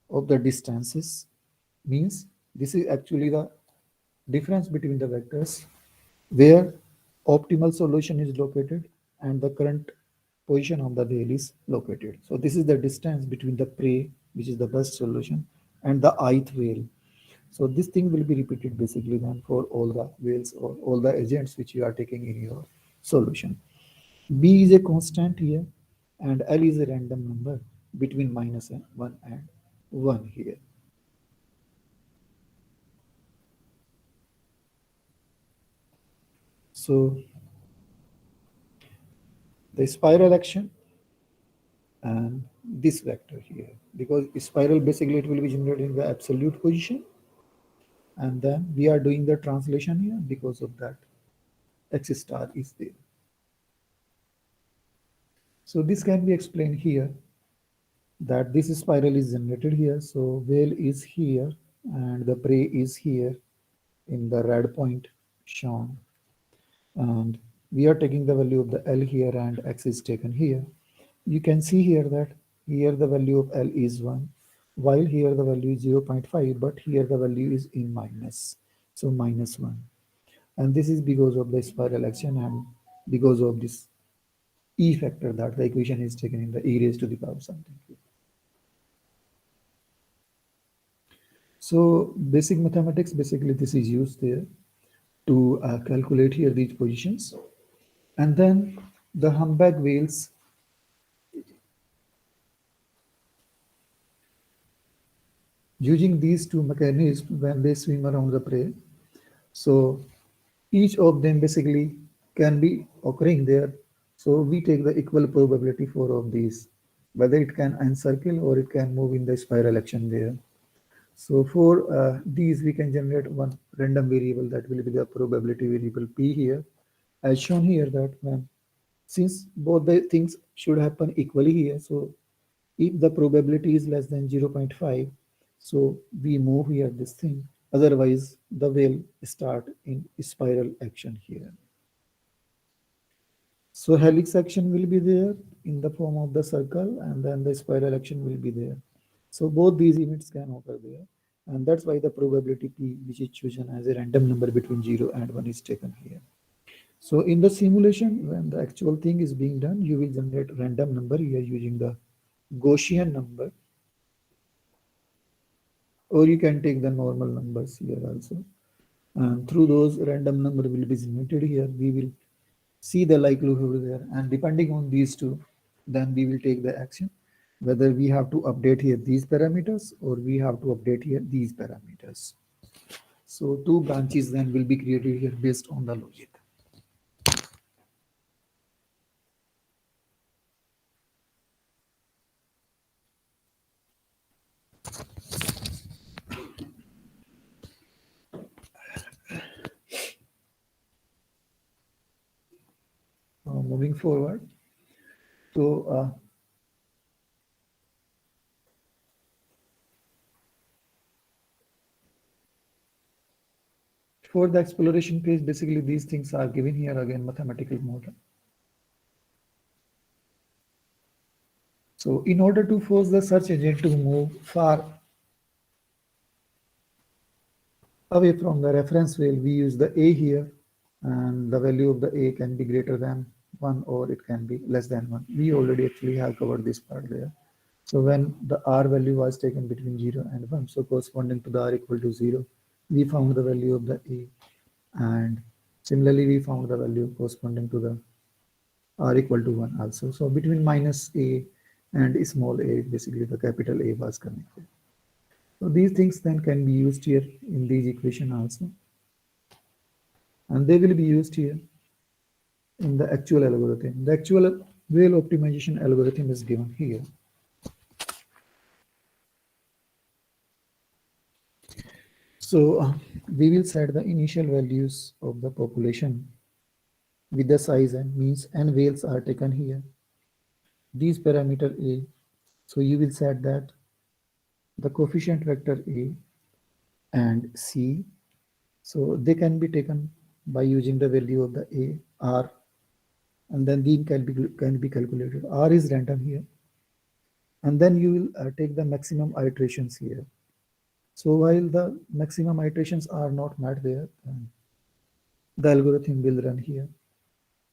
of the distances. Means this is actually the difference between the vectors where optimal solution is located and the current position of the whale is located. So this is the distance between the prey, which is the best solution, and the ith whale. So this thing will be repeated basically then for all the whales or all the agents which you are taking in your solution. B is a constant here, and L is a random number between -1 and 1 here. So the spiral action and this vector here, because spiral basically it will be generated in the absolute position, and then we are doing the translation here because of that x star is there. So this can be explained here that this spiral is generated here. So whale is here and the prey is here in the red point shown. And we are taking the value of the L here and X is taken here. You can see here that here the value of L is 1, while here the value is 0.5, but here the value is in minus. So minus 1. And this is because of the spiral action and because of this E factor that the equation is taken in the e raised to the power something. So basic mathematics, basically this is used there to calculate here these positions. And then the humpback whales, using these two mechanisms when they swim around the prey. So each of them basically can be occurring there. So we take the equal probability for of these, whether it can encircle or it can move in the spiral action there. So for these, we can generate one random variable that will be the probability variable P here, as shown here that since both the things should happen equally here, so if the probability is less than 0.5, so we move here this thing. Otherwise, the whale start in spiral action here. So helix action will be there in the form of the circle, and then the spiral action will be there. So both these events can occur there. And that's why the probability P, which is chosen as a random number between 0 and 1, is taken here. So in the simulation, when the actual thing is being done, you will generate random number here using the Gaussian number, or you can take the normal numbers here also. And through those random number will be generated here, we will see the likelihood there, and depending on these two, then we will take the action, whether we have to update here these parameters or we have to update here these parameters. So two branches then will be created here based on the logic. Moving forward, so for the exploration phase, basically these things are given here again mathematical model. So in order to force the search agent to move far away from the reference whale, we use the A here, and the value of the A can be greater than 1 or it can be less than 1. We already actually have covered this part there. So when the R value was taken between 0 and 1, so corresponding to the R equal to 0, we found the value of the A, and similarly we found the value corresponding to the R equal to 1 also. So between minus A and small a, basically the capital A was connected. So these things then can be used here in these equation also. And they will be used here in the actual algorithm. The actual whale optimization algorithm is given here. So we will set the initial values of the population with the size and means, and whales are taken here. These parameter A, so you will set that the coefficient vector A and C, so they can be taken by using the value of the A, R, and then these can be calculated. R is random here, and then you will take the maximum iterations here. So while the maximum iterations are not met there, the algorithm will run here.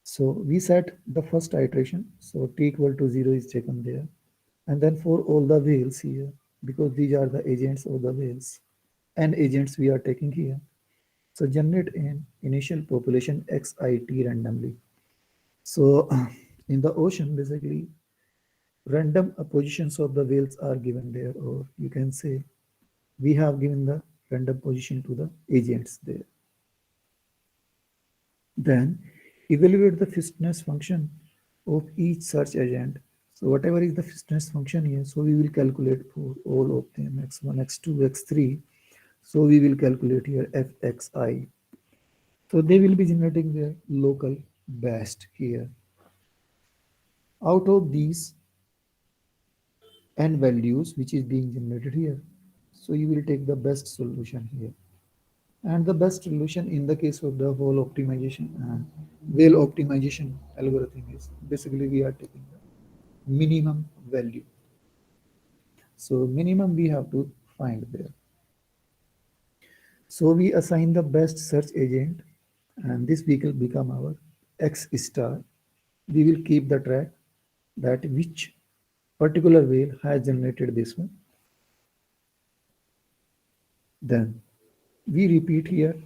So we set the first iteration, so t equal to 0 is taken there, and then for all the whales here, because these are the agents of the whales, and agents we are taking here. So generate an initial population xit randomly. So in the ocean, basically, random positions of the whales are given there, or you can say we have given the random position to the agents there. Then evaluate the fitness function of each search agent. So whatever is the fitness function here, so we will calculate for all of them, x1, x2, x3. So we will calculate here fxi. So they will be generating their local best here. out of these n values which is being generated here. So you will take the best solution here. And the best solution in the case of the whole optimization and whale optimization algorithm is basically we are taking the minimum value. So minimum we have to find there. So we assign the best search agent and this will become our X star. We will keep the track that which particular whale has generated this one. Then we repeat here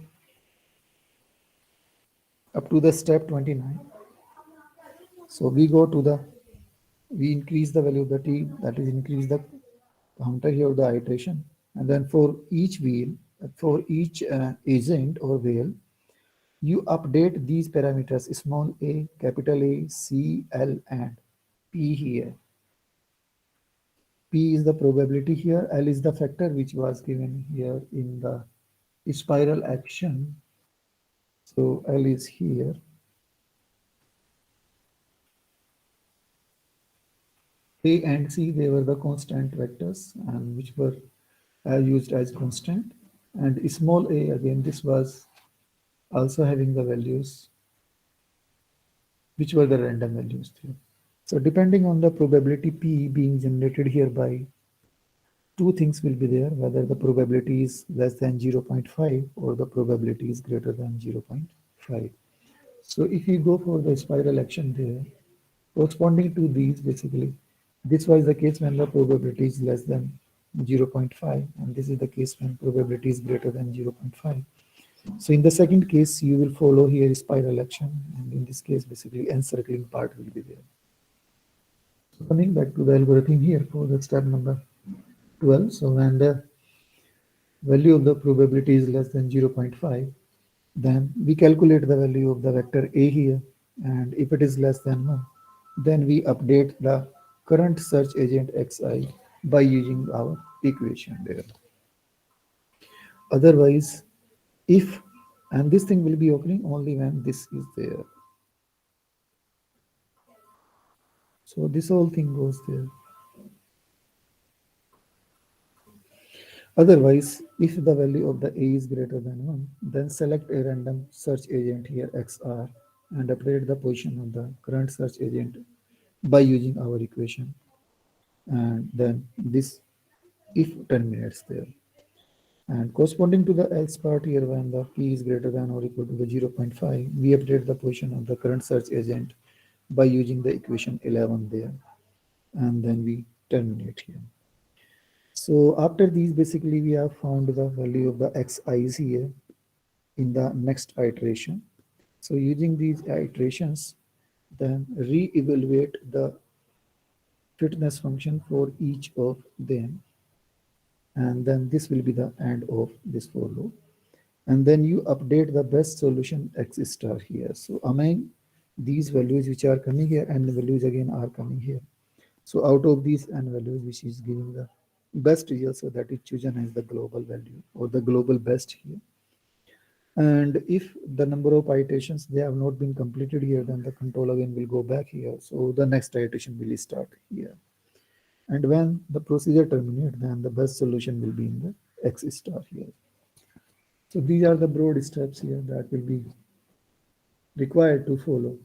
up to the step 29. So we go to the, we increase the value of the t, that is increase the counter here of the iteration. And then for each wheel, for each agent or whale, you update these parameters small a, capital A, C, L, and P here. P is the probability here, L is the factor which was given here in the spiral action. So L is here. A and C, they were the constant vectors and which were used as constant. And small a, again, this was also having the values which were the random values here. So depending on the probability P being generated here by two things will be there, whether the probability is less than 0.5 or the probability is greater than 0.5. So if you go for the spiral action there, corresponding to these basically, this was the case when the probability is less than 0.5 and this is the case when probability is greater than 0.5. So in the second case, you will follow here spiral action and in this case basically encircling part will be there. So coming back to the algorithm here for the step number 12. So when the value of the probability is less than 0.5, then we calculate the value of the vector A here. And if it is less than 1, then we update the current search agent Xi by using our equation there. Otherwise, if, and this thing will be occurring only when this is there. So this whole thing goes there. Otherwise, if the value of the A is greater than 1, then select a random search agent here XR and update the position of the current search agent by using our equation. And then this if terminates there. And corresponding to the else part here, when the P is greater than or equal to the 0.5, we update the position of the current search agent by using the equation 11 there. And then we terminate here. So after these, basically we have found the value of the Xi's here in the next iteration. So using these iterations, then re-evaluate the fitness function for each of them. And then this will be the end of this for loop. And then you update the best solution X star here. So among these values which are coming here and the values again are coming here. So out of these n values which is giving the best result, so that is chosen as the global value or the global best here. And if the number of iterations they have not been completed here, then the control again will go back here. So the next iteration will start here. And when the procedure terminates, then the best solution will be in the X star here. So these are the broad steps here that will be required to follow.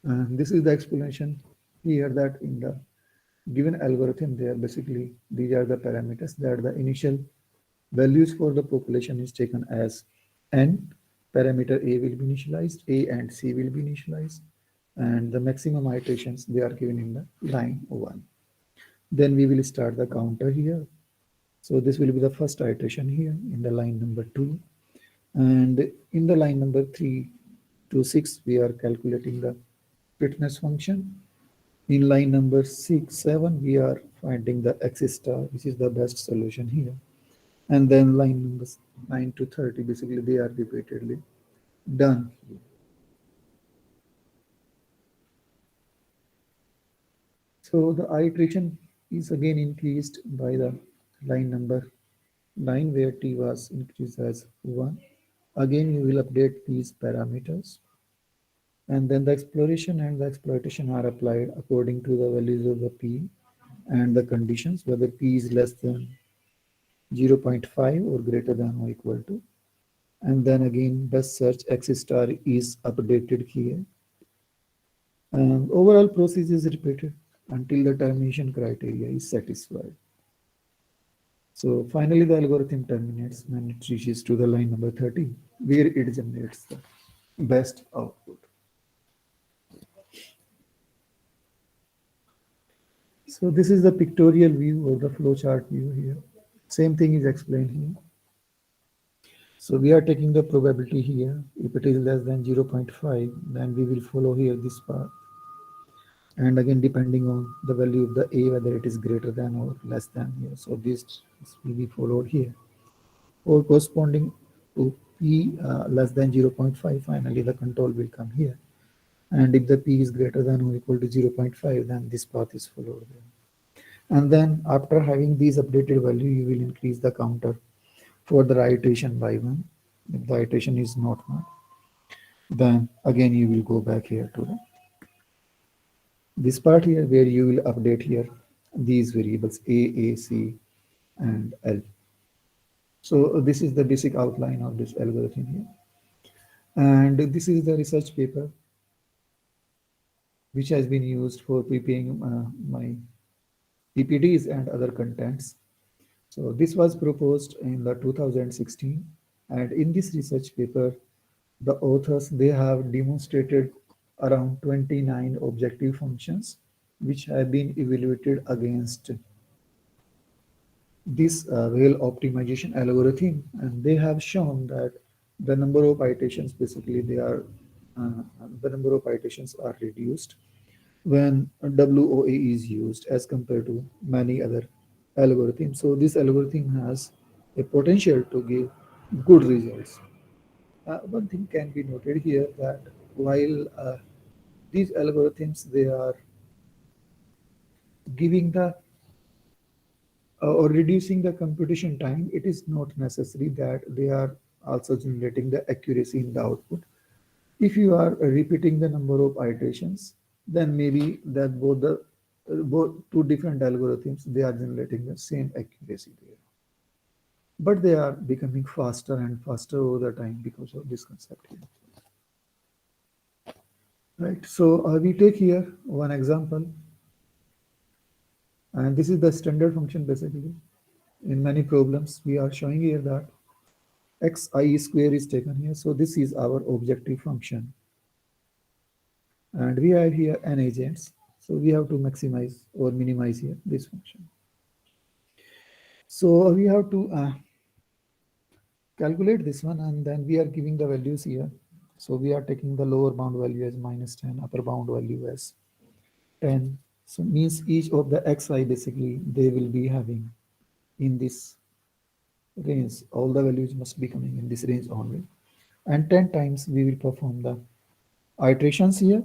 And this is the explanation here that in the given algorithm there, basically these are the parameters that the initial values for the population is taken as n. Parameter A will be initialized, A and C will be initialized, and the maximum iterations they are given in the line 1. Then we will start the counter here. So this will be the first iteration here in the line number 2. And in the line number 3 to 6, we are calculating the fitness function. In line number 6, 7, we are finding the X star, which is the best solution here. And then line numbers 9 to 30, basically they are repeatedly done here. So the iteration is again increased by the line number 9 where t was increased as 1. Again, you will update these parameters. And then the exploration and the exploitation are applied according to the values of the P and the conditions, whether P is less than 0.5 or greater than or equal to. And then again, best search X star is updated here. And overall process is repeated until the termination criteria is satisfied. So finally, the algorithm terminates when it reaches to the line number 30, where it generates the best output. So this is the pictorial view or the flowchart view here. Same thing is explained here. So we are taking the probability here. If it is less than 0.5, then we will follow here this path. And again, depending on the value of the A, whether it is greater than or less than here. So this will be followed here. Or corresponding to P less than 0.5, finally the control will come here. And if the P is greater than or equal to 0.5, then this path is followed there. And then after having these updated value, you will increase the counter for the iteration by 1. If the iteration is not 1, then again you will go back here to this part here where you will update here these variables A, C, and L. So this is the basic outline of this algorithm here. And this is the research paper which has been used for preparing my PPTs and other contents. So this was proposed in the 2016, and in this research paper, the authors, they have demonstrated around 29 objective functions which have been evaluated against this whale optimization algorithm, and they have shown that the number of iterations, basically they are the number of iterations are reduced when WOA is used as compared to many other algorithms. So this algorithm has a potential to give good results. One thing can be noted here that while these algorithms, they are giving the or reducing the computation time, it is not necessary that they are also generating the accuracy in the output. If you are repeating the number of iterations, then maybe that both two different algorithms, they are generating the same accuracy there. But they are becoming faster and faster over the time because of this concept here. Right, so we take here one example, and this is the standard function basically. In many problems, we are showing here that xi square is taken here. So this is our objective function. And we have here n agents. So we have to maximize or minimize here this function. So we have to calculate this one, and then we are giving the values here. So we are taking the lower bound value as -10, upper bound value as 10. So means each of the xi basically they will be having in this range. All the values must be coming in this range only. And 10 times we will perform the iterations here,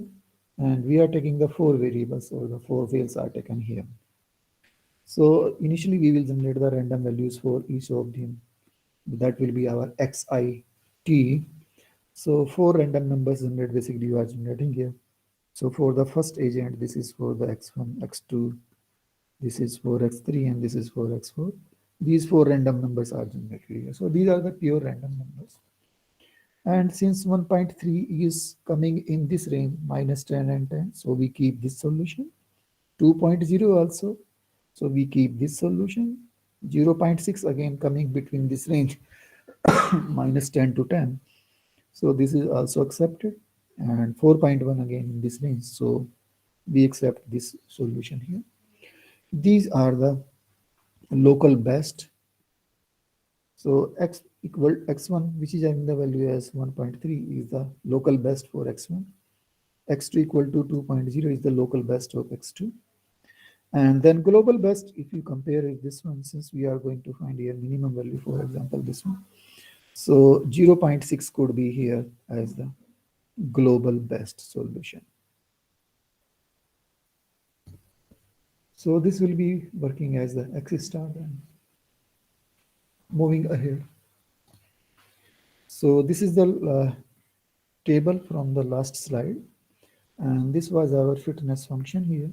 and we are taking the 4 variables, or the 4 fields are taken here. So initially we will generate the random values for each of them. That will be our xit. So 4 random numbers generated basically you are generating here. So for the first agent, this is for the x1, x2, this is for x3, and this is for x4. These 4 random numbers are generated here. So these are the pure random numbers. And since 1.3 is coming in this range, -10 and 10, so we keep this solution. 2.0 also, so we keep this solution. 0.6 again coming between this range, -10 to 10. So this is also accepted. And 4.1 again in this range. So we accept this solution here. These are the local best. So x equal x1, which is having the value as 1.3, is the local best for x1. x2 equal to 2.0 is the local best of x2. And then global best, if you compare with this one, since we are going to find here minimum value, for example, this one. So 0.6 could be here as the global best solution. So this will be working as the x star then. Moving ahead. So this is the table from the last slide. And this was our fitness function here.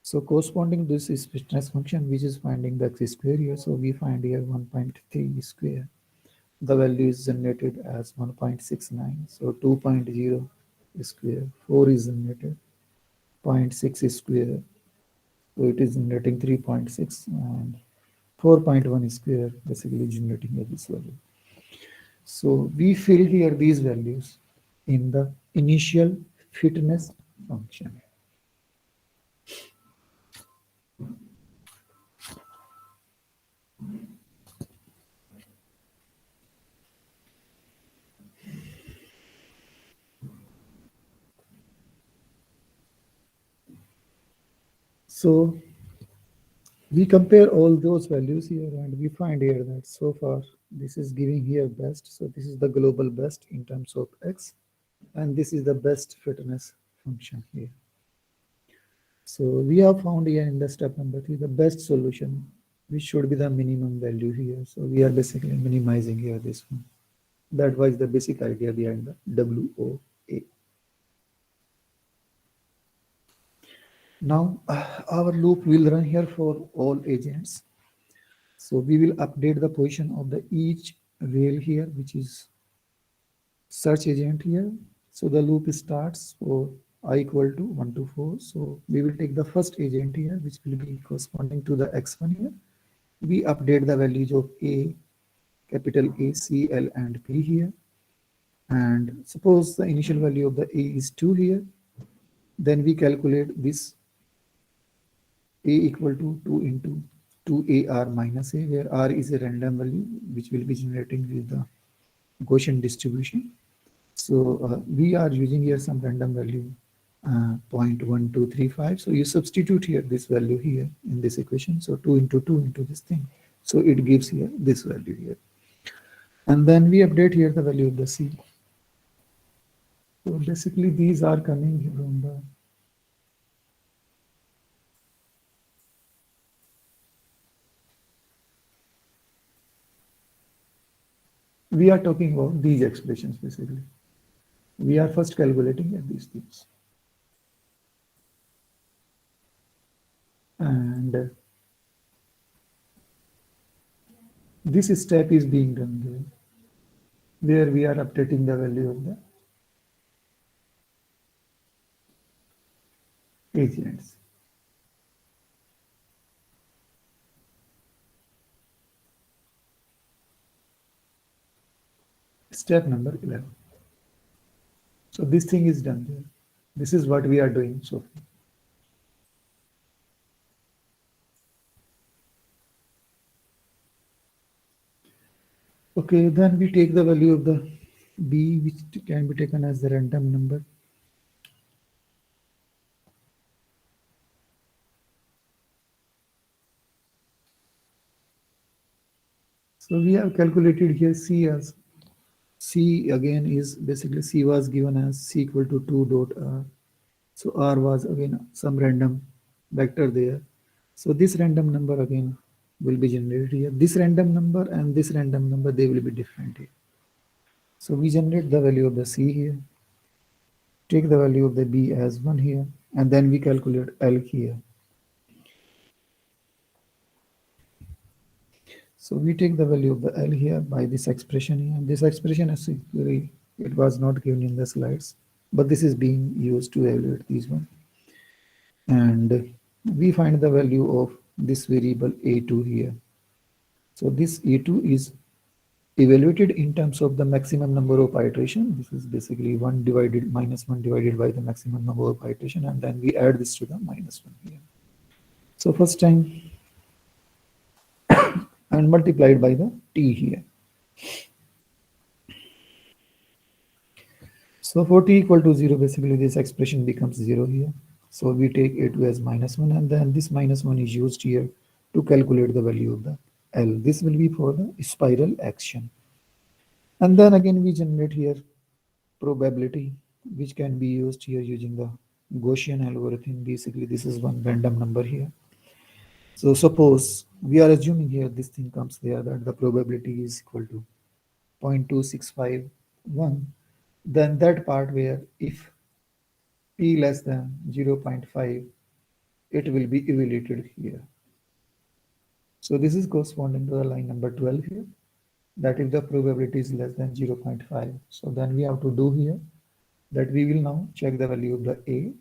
So corresponding to this is fitness function, which is finding the x square here. So we find here 1.3 square. The value is generated as 1.69. So 2.0 square, 4 is generated, zero point 0.6 square. So it is generating 3.6, and 4.1 square basically generating here this value. So we fill here these values in the initial fitness function. So we compare all those values here and we find here that so far this is giving here best. So this is the global best in terms of x, and this is the best fitness function here. So we have found here in the step number 3 the best solution, which should be the minimum value here. So we are basically minimizing here this one. That was the basic idea behind the WOA. Now our loop will run here for all agents. So we will update the position of the each rail here, which is search agent here. So the loop starts for I equal to 1 to 4. So we will take the first agent here, which will be corresponding to the x1 here. We update the values of A, capital A, C, L, and P here. And suppose the initial value of the A is 2 here. Then we calculate this A equal to 2 into 2AR minus A, where R is a random value, which will be generating with the Gaussian distribution. So we are using here some random value 0.1235. So you substitute here this value here in this equation. So 2 into 2 into this thing. So it gives here this value here. And then we update here the value of the C. So basically these are coming from the we are talking about these expressions basically. We are first calculating at these things. And this step is being done there, where we are updating the value of the agents. Step number 11. So this thing is done there. This is what we are doing so far. Okay, then we take the value of the B, which can be taken as the random number. So we have calculated here C as C again is basically C was given as C equal to 2 dot R. So R was again some random vector there. So this random number again will be generated here. This random number and this random number, they will be different here. So we generate the value of the C here, take the value of the B as 1 here, and then we calculate L here. So we take the value of the L here by this expression here. This expression is it was not given in the slides, but this is being used to evaluate these one. And we find the value of this variable A2 here. So this A2 is evaluated in terms of the maximum number of iteration. This is basically minus 1 divided by the maximum number of iteration, and then we add this to the minus 1 here. So first time and multiplied by the t here. So for t equal to 0, basically this expression becomes 0 here. So we take A2 as minus 1, and then this minus 1 is used here to calculate the value of the L. This will be for the spiral action. And then again we generate here probability, which can be used here using the Gaussian algorithm. Basically this is one random number here. So suppose we are assuming here this thing comes there that the probability is equal to 0.2651, then that part where if p less than 0.5, it will be evaluated here. So this is corresponding to the line number 12 here, that if the probability is less than 0.5, so then we have to do here that we will now check the value of the a,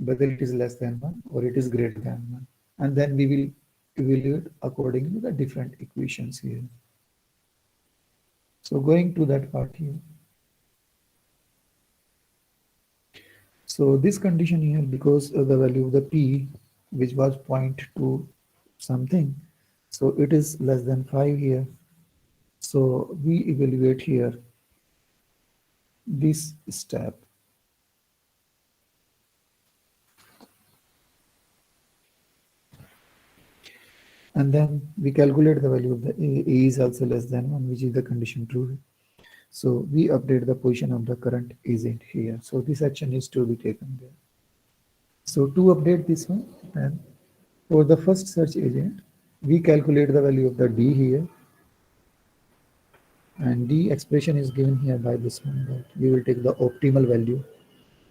whether it is less than 1 or it is greater than 1, and then we will evaluate according to the different equations here. So going to that part here. So this condition here, because of the value of the p, which was 0.2 something, so it is less than 5 here. So we evaluate here this step. And then we calculate the value of the a is also less than 1, which is the condition true. So we update the position of the current agent here. So this action is to be taken there. So to update this one, and for the first search agent, we calculate the value of the d here. And d expression is given here by this one, that we will take the optimal value.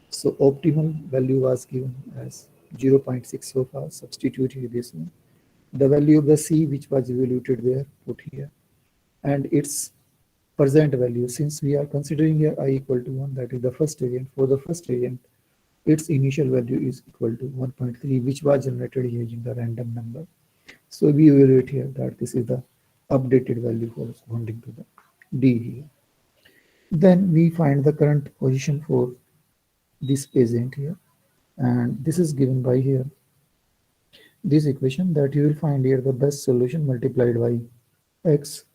So optimal value was given as 0.6 so far, substitute here this one. The value of the c, which was evaluated there, put here. And its present value, since we are considering here I equal to 1, that is the first agent. For the first agent, its initial value is equal to 1.3, which was generated using the random number. So we evaluate here that this is the updated value corresponding to the d here. Then we find the current position for this agent here, and this is given by here this equation, that you will find here the best solution multiplied by x,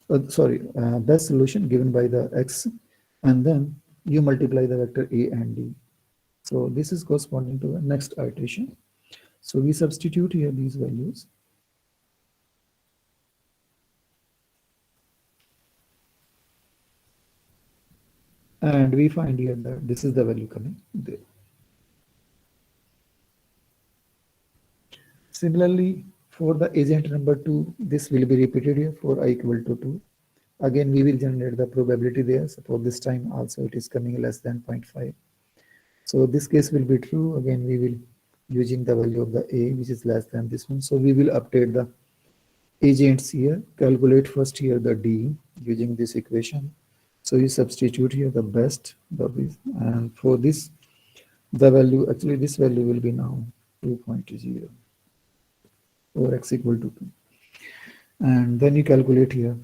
best solution given by the x, and then you multiply the vector a and d. So this is corresponding to the next iteration. So we substitute here these values. And we find here that this is the value coming there. Similarly, for the agent number 2, this will be repeated here for I equal to 2. Again, we will generate the probability there. Suppose this time also it is coming less than 0.5. So this case will be true. Again, we will using the value of the a, which is less than this one. So we will update the agents here, calculate first here the d using this equation. So you substitute here the best, and for this, the value, actually this value will be now 2.0 or x equal to 2. And then you calculate here,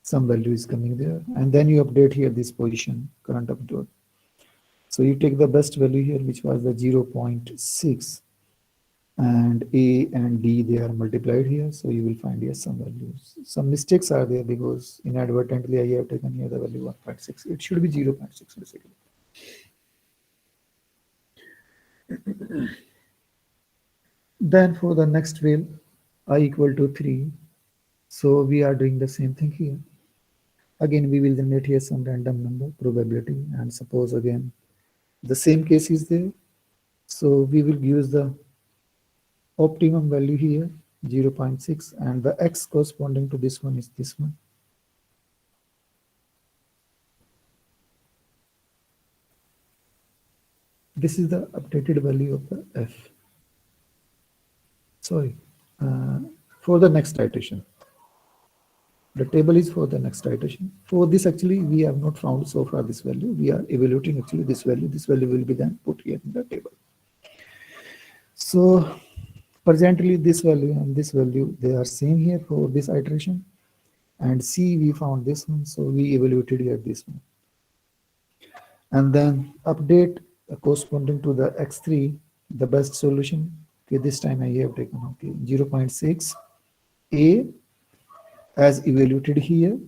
some value is coming there, and then you update here this position, current update. So you take the best value here, which was the 0.6, and a and d, they are multiplied here. So you will find here some values. Some mistakes are there because inadvertently I have taken here the value 1.6. It should be 0.6 basically. Then for the next wheel, I equal to 3. So we are doing the same thing here. Again, we will generate here some random number probability, and suppose again the same case is there. So we will use the optimum value here 0.6, and the x corresponding to this one is this one. This is the updated value of the f. Sorry, for the next iteration. The table is for the next iteration. For this, actually, we have not found so far this value. We are evaluating actually this value. This value will be then put here in the table. So presently, this value and this value, they are same here for this iteration. And C, we found this one. So we evaluated here this one. And then update corresponding to the x3, the best solution. Okay, this time I have taken 0.6 a as evaluated here,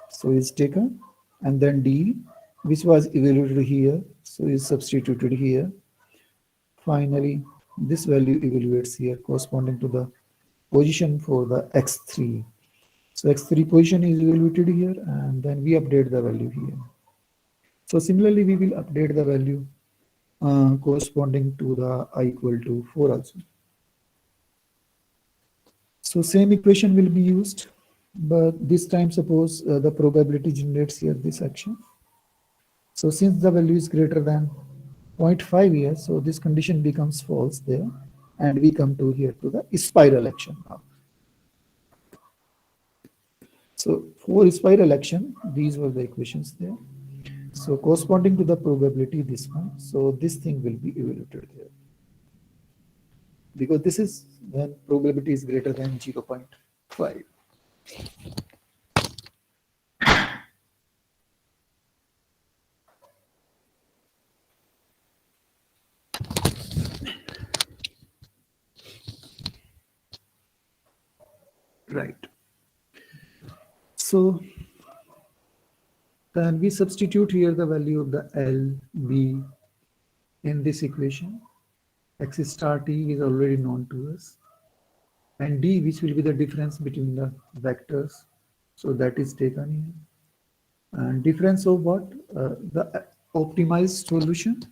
so is taken, and then d, which was evaluated here, so is substituted here. Finally, this value evaluates here corresponding to the position for the x3. So x3 position is evaluated here, and then we update the value here. So similarly, we will update the value corresponding to the I equal to 4 also. So same equation will be used, but this time suppose the probability generates here this action. So since the value is greater than 0.5 here, so this condition becomes false there, and we come to here to the spiral action now. So for spiral action, these were the equations there. So corresponding to the probability, this one, so this thing will be evaluated there. Because this is when probability is greater than 0.5. Right. So then we substitute here the value of the L, B in this equation. X star T is already known to us. And D, which will be the difference between the vectors. So that is taken here. And difference of what? The optimized solution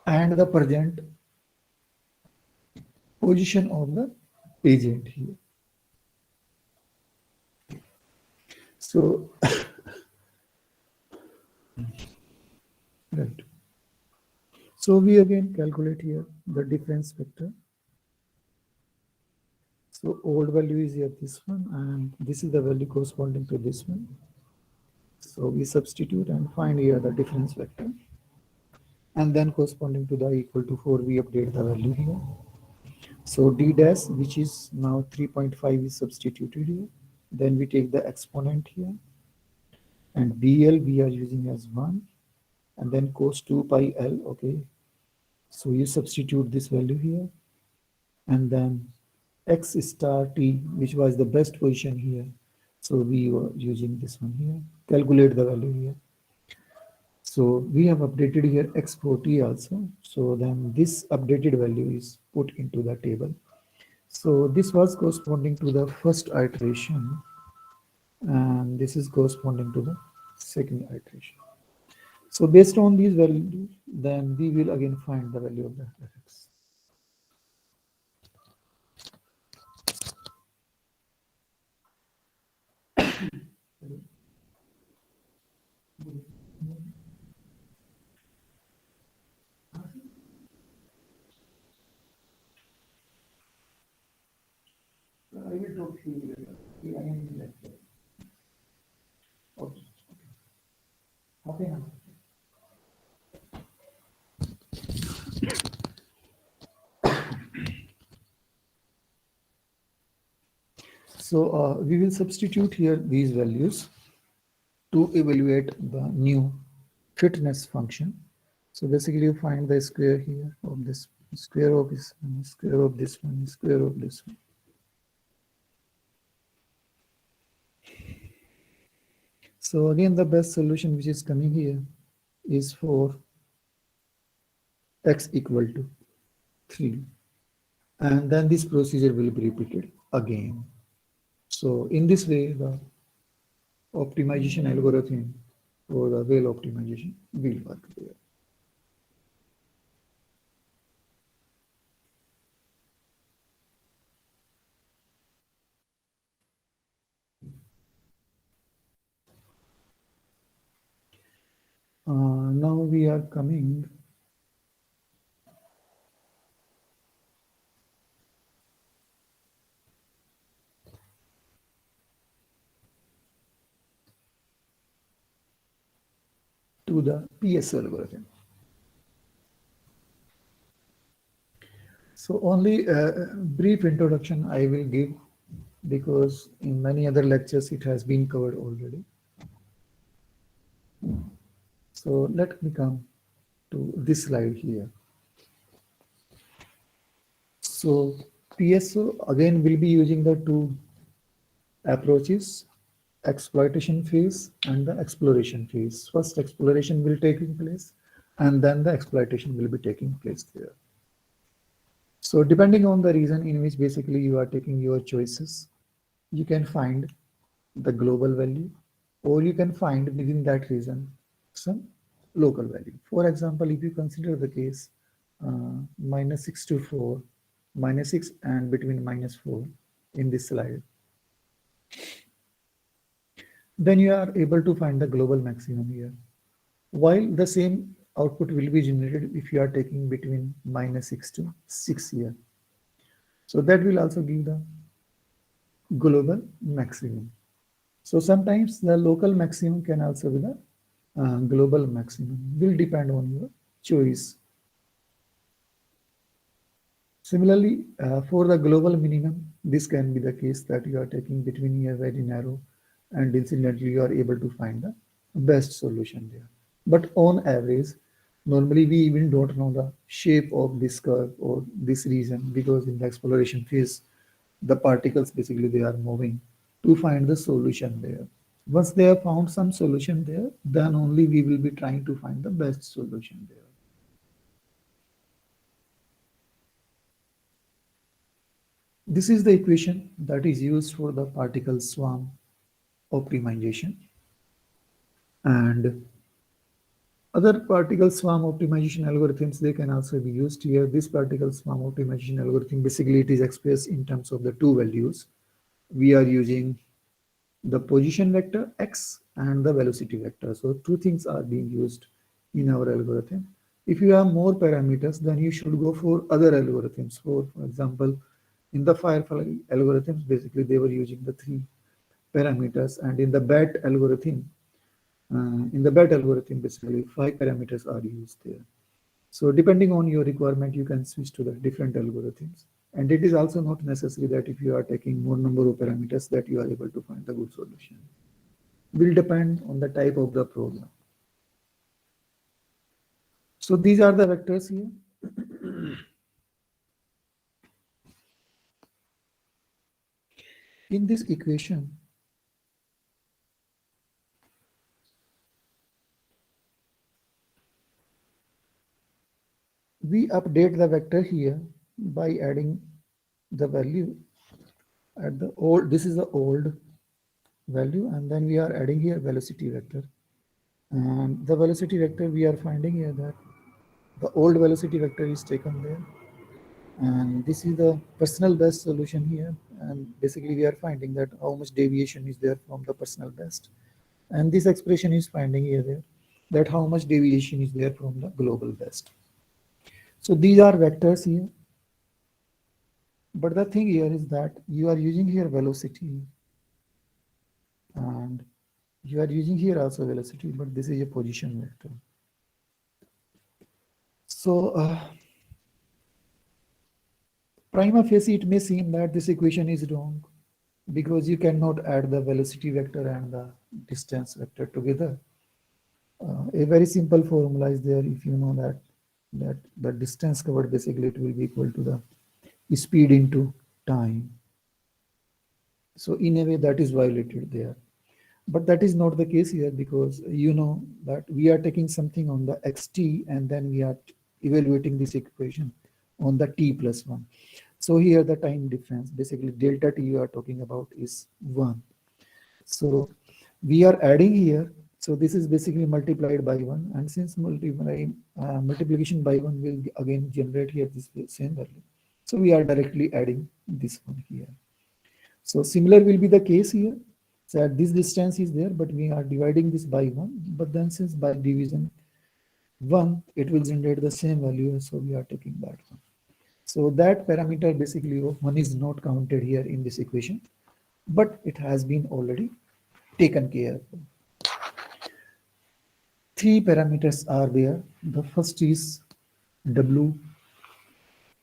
and the present position of the agent here. So, right. So we again calculate here the difference vector. So old value is here this one, and this is the value corresponding to this one. So we substitute and find here the difference vector. And then corresponding to the equal to 4, we update the value here. So d dash, which is now 3.5, is substituted here. Then we take the exponent here. And BL we are using as 1. And then cos 2 pi L, okay. So you substitute this value here. And then X star T, which was the best position here. So we were using this one here. Calculate the value here. So we have updated here X4T also. So then this updated value is put into the table. So this was corresponding to the first iteration, and this is corresponding to the second iteration. So based on these values, then we will again find the value of the fx. I will talk to you later. I am in lecture. Okay. Okay now. So we will substitute here these values to evaluate the new fitness function. So basically you find the square here of this, square of this one, square of this one, square of this one. So again, the best solution which is coming here is for x equal to 3. And then this procedure will be repeated again. So in this way, the optimization algorithm or the Weyl optimization will work there. Now we are coming to the PSO algorithm. So only a brief introduction I will give, because in many other lectures it has been covered already. So let me come to this slide here. So PSO again will be using the two approaches, exploitation phase and the exploration phase. First exploration will take place and then the exploitation will be taking place there. So depending on the reason in which basically you are taking your choices, you can find the global value, or you can find within that region some local value. For example, if you consider the case -6 to 4, -6 and between -4 in this slide, then you are able to find the global maximum here. while the same output will be generated if you are taking between -6 to 6 here. So that will also give the global maximum. So sometimes the local maximum can also be the global maximum, will depend on your choice. Similarly, for the global minimum, this can be the case that you are taking between a very narrow, and incidentally you are able to find the best solution there. But on average, normally we even don't know the shape of this curve or this region, because in the exploration phase, the particles basically they are moving to find the solution there. Once they have found some solution there, then only we will be trying to find the best solution there. This is the equation that is used for the particle swarm optimization. And other particle swarm optimization algorithms, they can also be used here. This particle swarm optimization algorithm, basically it is expressed in terms of the two values. We are using the position vector x and the velocity vector. So two things are being used in our algorithm. If you have more parameters, then you should go for other algorithms. For example, in the Firefly algorithms, basically they were using the three parameters, and in the BAT algorithm, basically 5 parameters are used there. So depending on your requirement, you can switch to the different algorithms. And it is also not necessary that if you are taking more number of parameters that you are able to find the good solution. Will depend on the type of the program. So these are the vectors here. In this equation, we update the vector here by adding the value at the old, this is the old value, and then we are adding here velocity vector. And the velocity vector we are finding here that the old velocity vector is taken there. And this is the personal best solution here. And basically we are finding that how much deviation is there from the personal best. And this expression is finding here there that how much deviation is there from the global best. So these are vectors here. But the thing here is that you are using here velocity, and you are using here also velocity, but this is a position vector. So prima facie, it may seem that this equation is wrong because you cannot add the velocity vector and the distance vector together. A very simple formula is there. If you know that the distance covered, basically it will be equal to the speed into time. So in a way that is violated there. But that is not the case here, because you know that we are taking something on the xt and then we are evaluating this equation on the t+1. So here the time difference, basically delta t you are talking about is 1. So we are adding here. So this is basically multiplied by 1, and since multiplication by 1 will again generate here this same value. So we are directly adding this one here. So similar will be the case here. So this distance is there, but we are dividing this by 1. But then since by division 1, it will generate the same value. So we are taking that one. So that parameter basically of 1 is not counted here in this equation, but it has been already taken care of. 3 parameters are there. The first is W,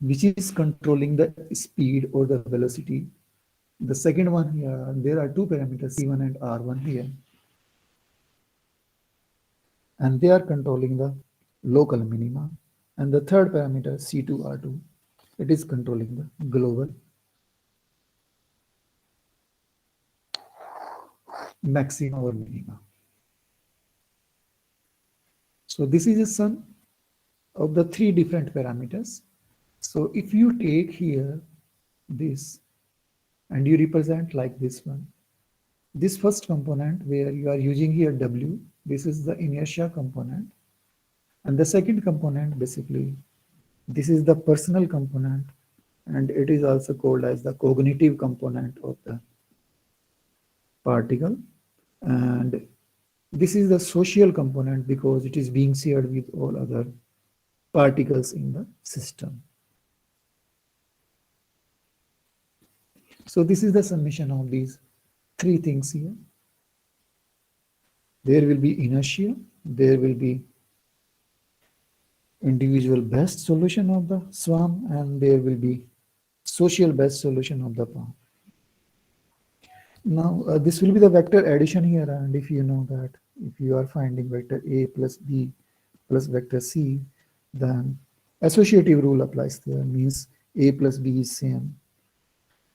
which is controlling the speed or the velocity. The second one here, there are 2 parameters, C1 and R1 here. And they are controlling the local minima. And the third parameter, C2, R2, it is controlling the global maxima or minima. So this is a sum of the 3 different parameters. So if you take here this and you represent like this one, this first component where you are using here W, this is the inertia component. And the second component, basically, this is the personal component, and it is also called as the cognitive component of the particle. And This is the social component because it is being shared with all other particles in the system. So this is the summation of these three things here. There will be inertia, there will be individual best solution of the swarm, and there will be social best solution of the palm. Now, this will be the vector addition here, and if you know that if you are finding vector A plus B plus vector C, then associative rule applies there, means A plus B is same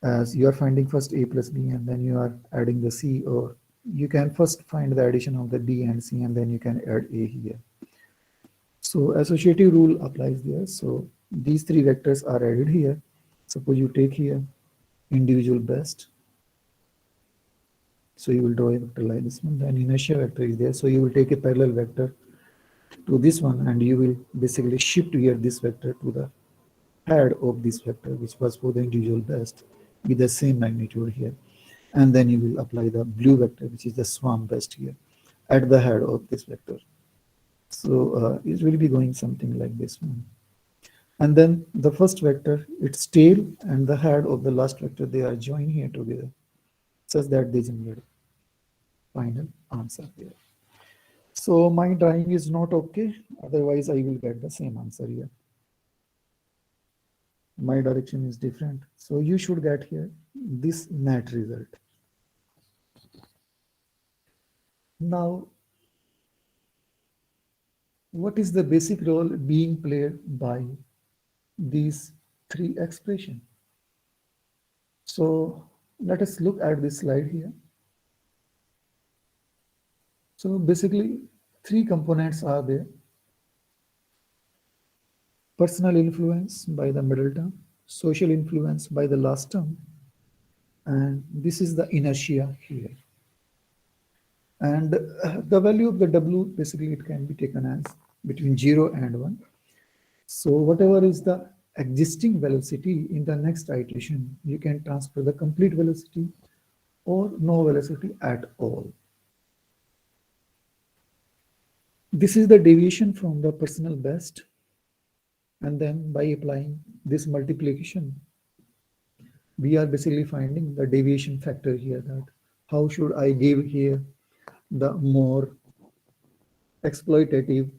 as you are finding first A plus B and then you are adding the C, or you can first find the addition of the B and C and then you can add A here. So associative rule applies there. So these three vectors are added here. Suppose you take here individual best. So you will draw a vector like this one, then inertia vector is there. So you will take a parallel vector to this one and you will basically shift here this vector to the head of this vector, which was for the individual best, with the same magnitude here. And then you will apply the blue vector, which is the swarm best here, at the head of this vector. So it will be going something like this one. And then the first vector, its tail and the head of the last vector, they are joined here together, such that they generate final answer there. So my drawing is not okay, otherwise I will get the same answer here. My direction is different. So you should get here this net result. Now, what is the basic role being played by these three expressions? So let us look at this slide here. So basically, three components are there. Personal influence by the middle term, social influence by the last term, and this is the inertia here. And the value of the W, basically it can be taken as between 0 and 1. So whatever is the existing velocity in the next iteration, you can transfer the complete velocity or no velocity at all. This is the deviation from the personal best. And then by applying this multiplication, we are basically finding the deviation factor here, that how should I give here the more exploitative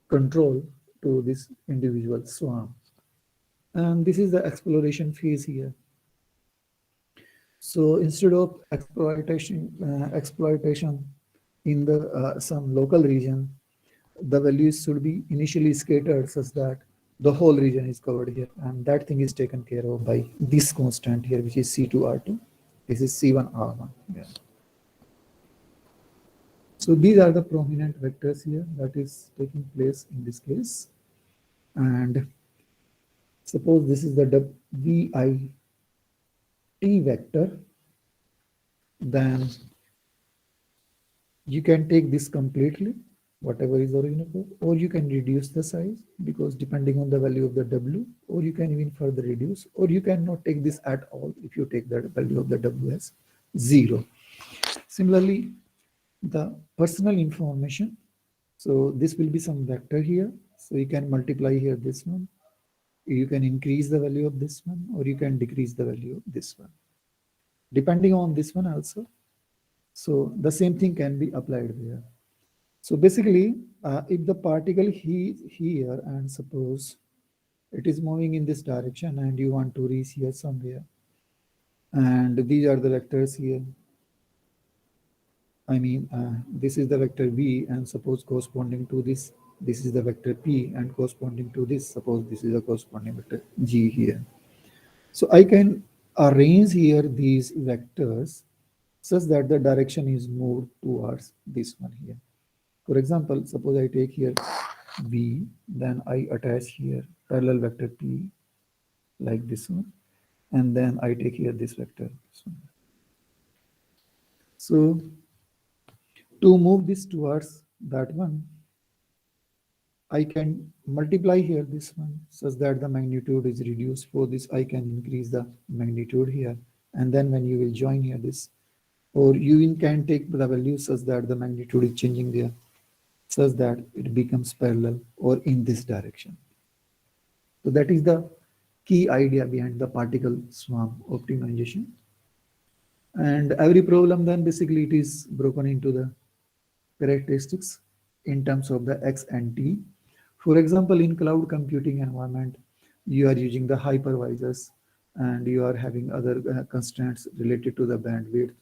control to this individual swarm. And this is the exploration phase here. So instead of exploitation in the some local region, the values should be initially scattered such that the whole region is covered here, and that thing is taken care of by this constant here, which is C2R2. This is C1R1. Yeah. So these are the prominent vectors here that is taking place in this case. And suppose this is the VIT vector, then you can take this completely, whatever is original code, or you can reduce the size because depending on the value of the W, or you can even further reduce, or you cannot take this at all if you take the value of the W as 0. Similarly, the personal information. So this will be some vector here. So you can multiply here this one. You can increase the value of this one, or you can decrease the value of this one, depending on this one also. So the same thing can be applied there. So basically, if the particle here, and suppose it is moving in this direction and you want to reach here somewhere, and these are the vectors here. I mean, this is the vector V, and suppose corresponding to this is the vector P, and corresponding to this, suppose this is a corresponding vector G here. So I can arrange here these vectors such that the direction is moved towards this one here. For example, suppose I take here V, then I attach here parallel vector P like this one, and then I take here this vector. So to move this towards that one, I can multiply here this one such that the magnitude is reduced. For this, I can increase the magnitude here. And then when you will join here this, or you can take the value such that the magnitude is changing there, such that it becomes parallel or in this direction. So that is the key idea behind the particle swarm optimization. And every problem then basically it is broken into the characteristics in terms of the X and T. For example, in cloud computing environment, you are using the hypervisors and you are having other constraints related to the bandwidth.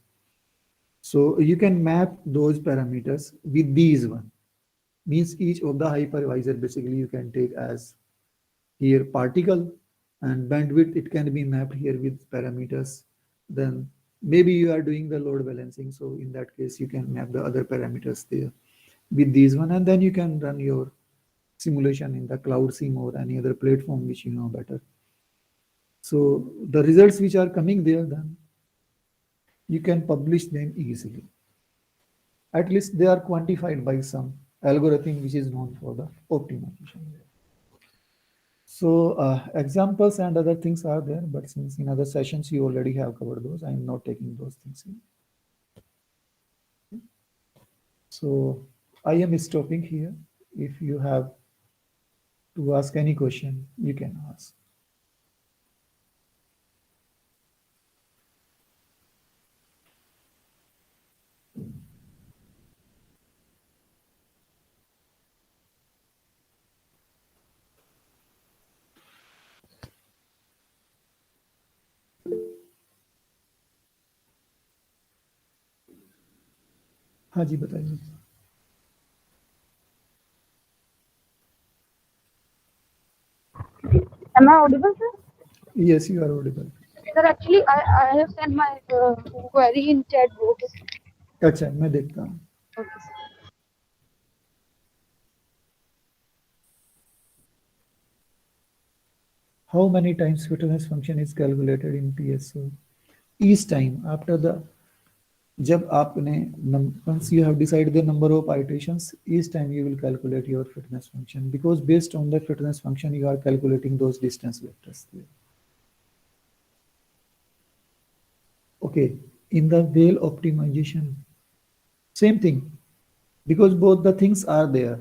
So you can map those parameters with these one. Means each of the hypervisor basically you can take as here particle, and bandwidth it can be mapped here with parameters. Then maybe you are doing the load balancing, so in that case you can map the other parameters there with these one, and then you can run your simulation in the cloud sim or any other platform which you know better. So the results which are coming there, then you can publish them easily. At least they are quantified by some algorithm which is known for the optimization. So examples and other things are there, but since in other sessions you already have covered those, I am not taking those things in. So I am stopping here. If you have to ask any question, you can ask. हाँ जी बताइए. Am I audible, sir? Yes, you are audible. Sir, actually, I have sent my query in chat box. अच्छा मैं देखता हूँ. Okay, sir. How many times fitness function is calculated in PSO? Each time after the जब आपने once you have decided the number of iterations, each time you will calculate your fitness function, because based on the fitness function you are calculating those distance vectors there. Okay, in the Weyl optimization, same thing, because both the things are there.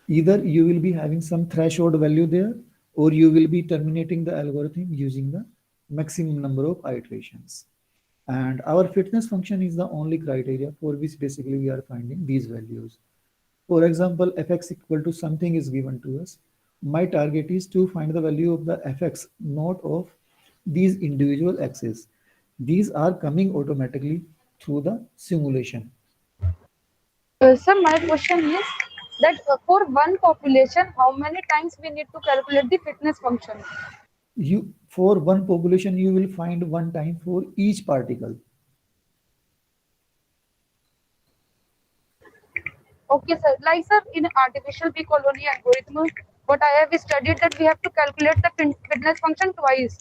Either you will be having some threshold value there, or you will be terminating the algorithm using the maximum number of iterations. And our fitness function is the only criteria for which basically we are finding these values. For example, fx equal to something is given to us. My target is to find the value of the fx, not of these individual x's. These are coming automatically through the simulation. Sir, my question is that for one population, how many times we need to calculate the fitness function? You, for one population, you will find one time for each particle. Okay, sir. Like, sir, in artificial bee colony algorithm, what I have studied that we have to calculate the fitness function twice.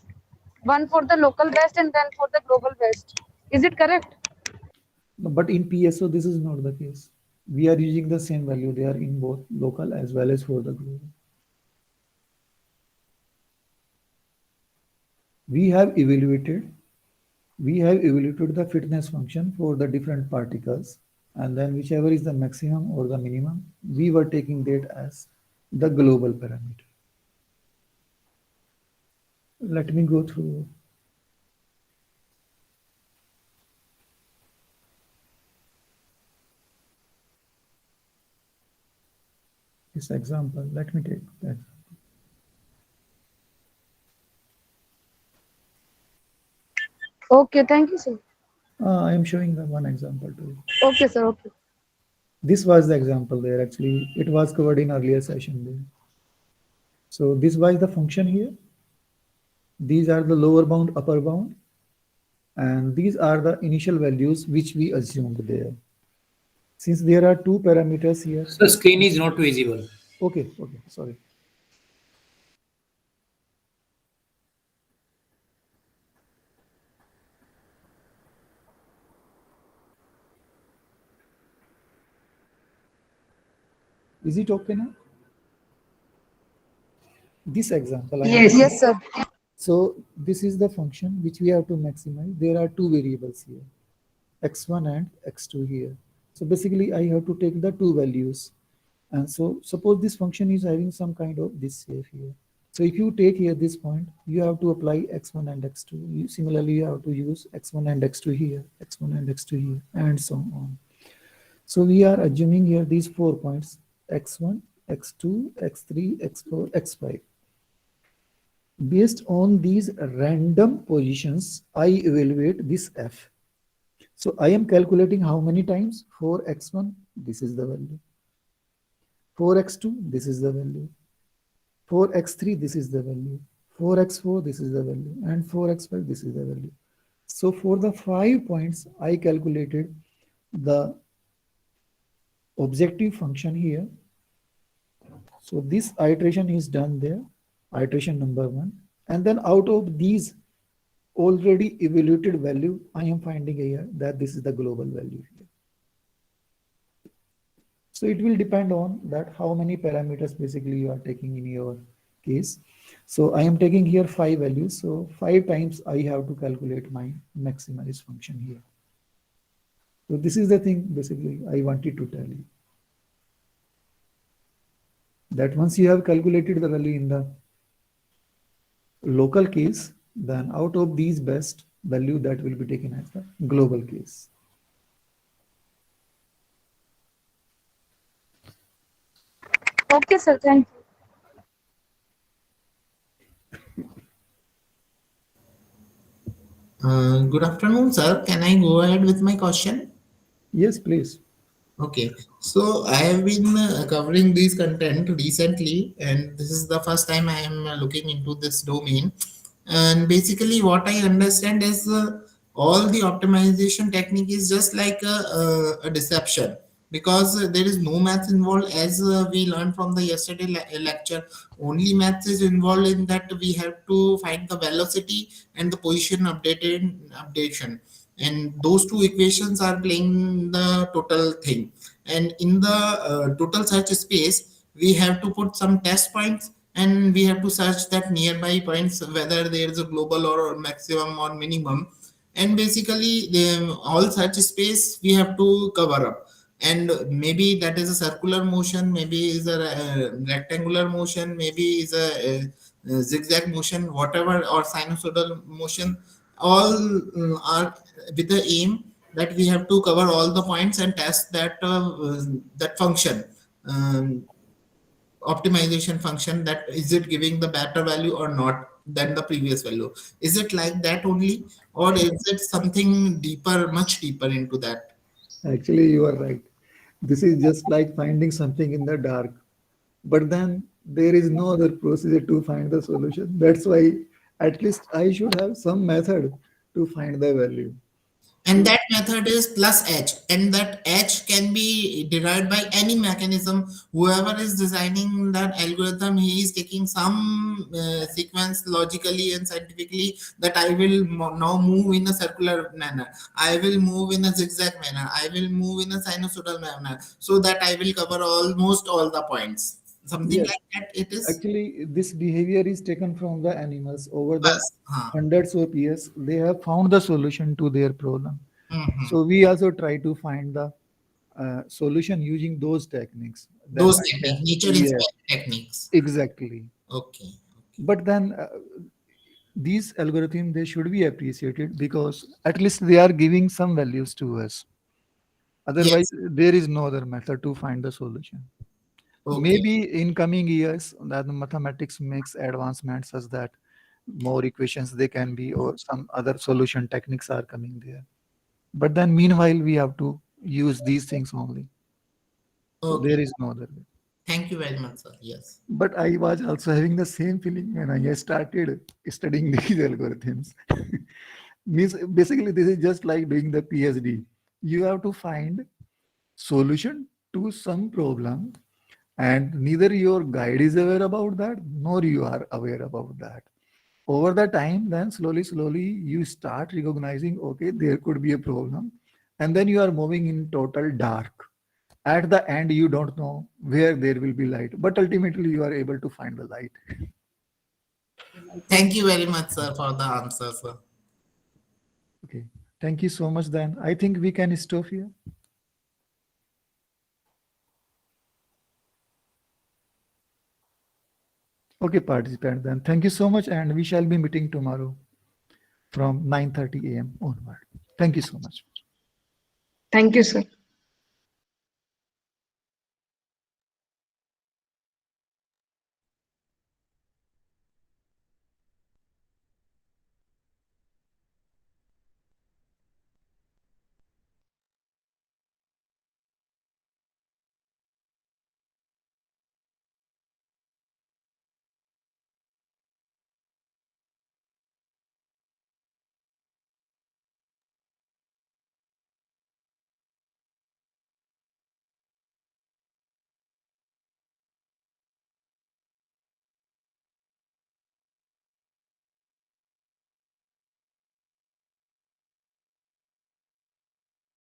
One for the local best and then for the global best. Is it correct? But in PSO, this is not the case. We are using the same value. They are in both local as well as for the global. We have evaluated the fitness function for the different particles, and then whichever is the maximum or the minimum, we were taking that as the global parameter. Let me go through. This example. Let me take that. Okay, thank you, sir. I am showing the one example to you. Okay, sir. Okay. This was the example there. Actually, it was covered in earlier session there. So this was the function here. These are the lower bound, upper bound, and these are the initial values which we assumed there. Since there are two parameters here. The screen is not visible. Okay, sorry. Is it okay now? This example. Yes, sir. So this is the function which we have to maximize. There are two variables here, x1 and x2 here. So basically I have to take the two values. And so suppose this function is having some kind of this shape here. So if you take here this point, you have to apply x1 and x2. Similarly, you have to use x1 and x2 here, x1 and x2 here, and so on. So we are assuming here these 4 points, x1, x2, x3, x4, x5. Based on these random positions, I evaluate this f. So I am calculating how many times? For x1, this is the value. For x2, this is the value. For x3, this is the value. For x4, this is the value. And for x5, this is the value. So for the 5 points, I calculated the objective function here. So this iteration is done there, iteration number 1. And then out of these already evaluated value, I am finding here that this is the global value here. So it will depend on that how many parameters basically you are taking in your case. So I am taking here 5 values. So 5 times I have to calculate my maximalist function here. So this is the thing basically I wanted to tell you. That once you have calculated the value in the local case, then out of these best value that will be taken as the global case. Okay, sir. Thank you. Good afternoon, sir. Can I go ahead with my question? Yes, please. Okay, so I have been covering this content recently, and this is the first time I am looking into this domain. And basically, what I understand is all the optimization technique is just like a deception, because there is no math involved, as we learned from the yesterday lecture. Only math is involved in that we have to find the velocity and the position updation, and those two equations are playing the total thing. And in the total search space, we have to put some test points, and we have to search that nearby points whether there is a global or maximum or minimum. And basically the all search space we have to cover up, and maybe that is a circular motion, maybe is a rectangular motion, maybe is a zigzag motion, whatever, or sinusoidal motion. All are with the aim that we have to cover all the points and test that that function, optimization function, that is it giving the better value or not than the previous value. Is it like that only, or is it something deeper, much deeper into that? Actually, you are right. This is just like finding something in the dark. But then there is no other procedure to find the solution. That's why at least I should have some method to find the value. And that method is plus h, and that h can be derived by any mechanism. Whoever is designing that algorithm, he is taking some sequence logically and scientifically, that I will now move in a circular manner, I will move in a zigzag manner, I will move in a sinusoidal manner, so that I will cover almost all the points. Something Yes. like that it is. Actually, this behavior is taken from the animals over the Bas. hundreds of years. They have found the solution to their problem. Mhm. So we also try to find the solution using those techniques. Then Those I techniques, can, nature yeah, inspired techniques. exactly. Okay. But then these algorithms, they should be appreciated because at least they are giving some values to us. Otherwise, Yes. there is no other method to find the solution. Okay. Maybe in coming years, that the mathematics makes advancements such that more equations they can be, or some other solution techniques are coming there. But then meanwhile, we have to use these things only. So Okay. there is no other way. Thank you very much, sir. Yes. But I was also having the same feeling when I started studying these algorithms. Means basically this is just like doing the PhD. You have to find solution to some problem, and neither your guide is aware about that, nor you are aware about that. Over the time, then slowly you start recognizing, okay, there could be a problem, and then you are moving in total dark. At the end, you don't know where there will be light, but ultimately you are able to find the light. Thank you very much, sir, for the answer, sir. Okay. Thank you so much then. I think we can stop here. Okay, participant then. Thank you so much, and we shall be meeting tomorrow from 9:30 a.m. onward. Thank you so much. Thank you, sir.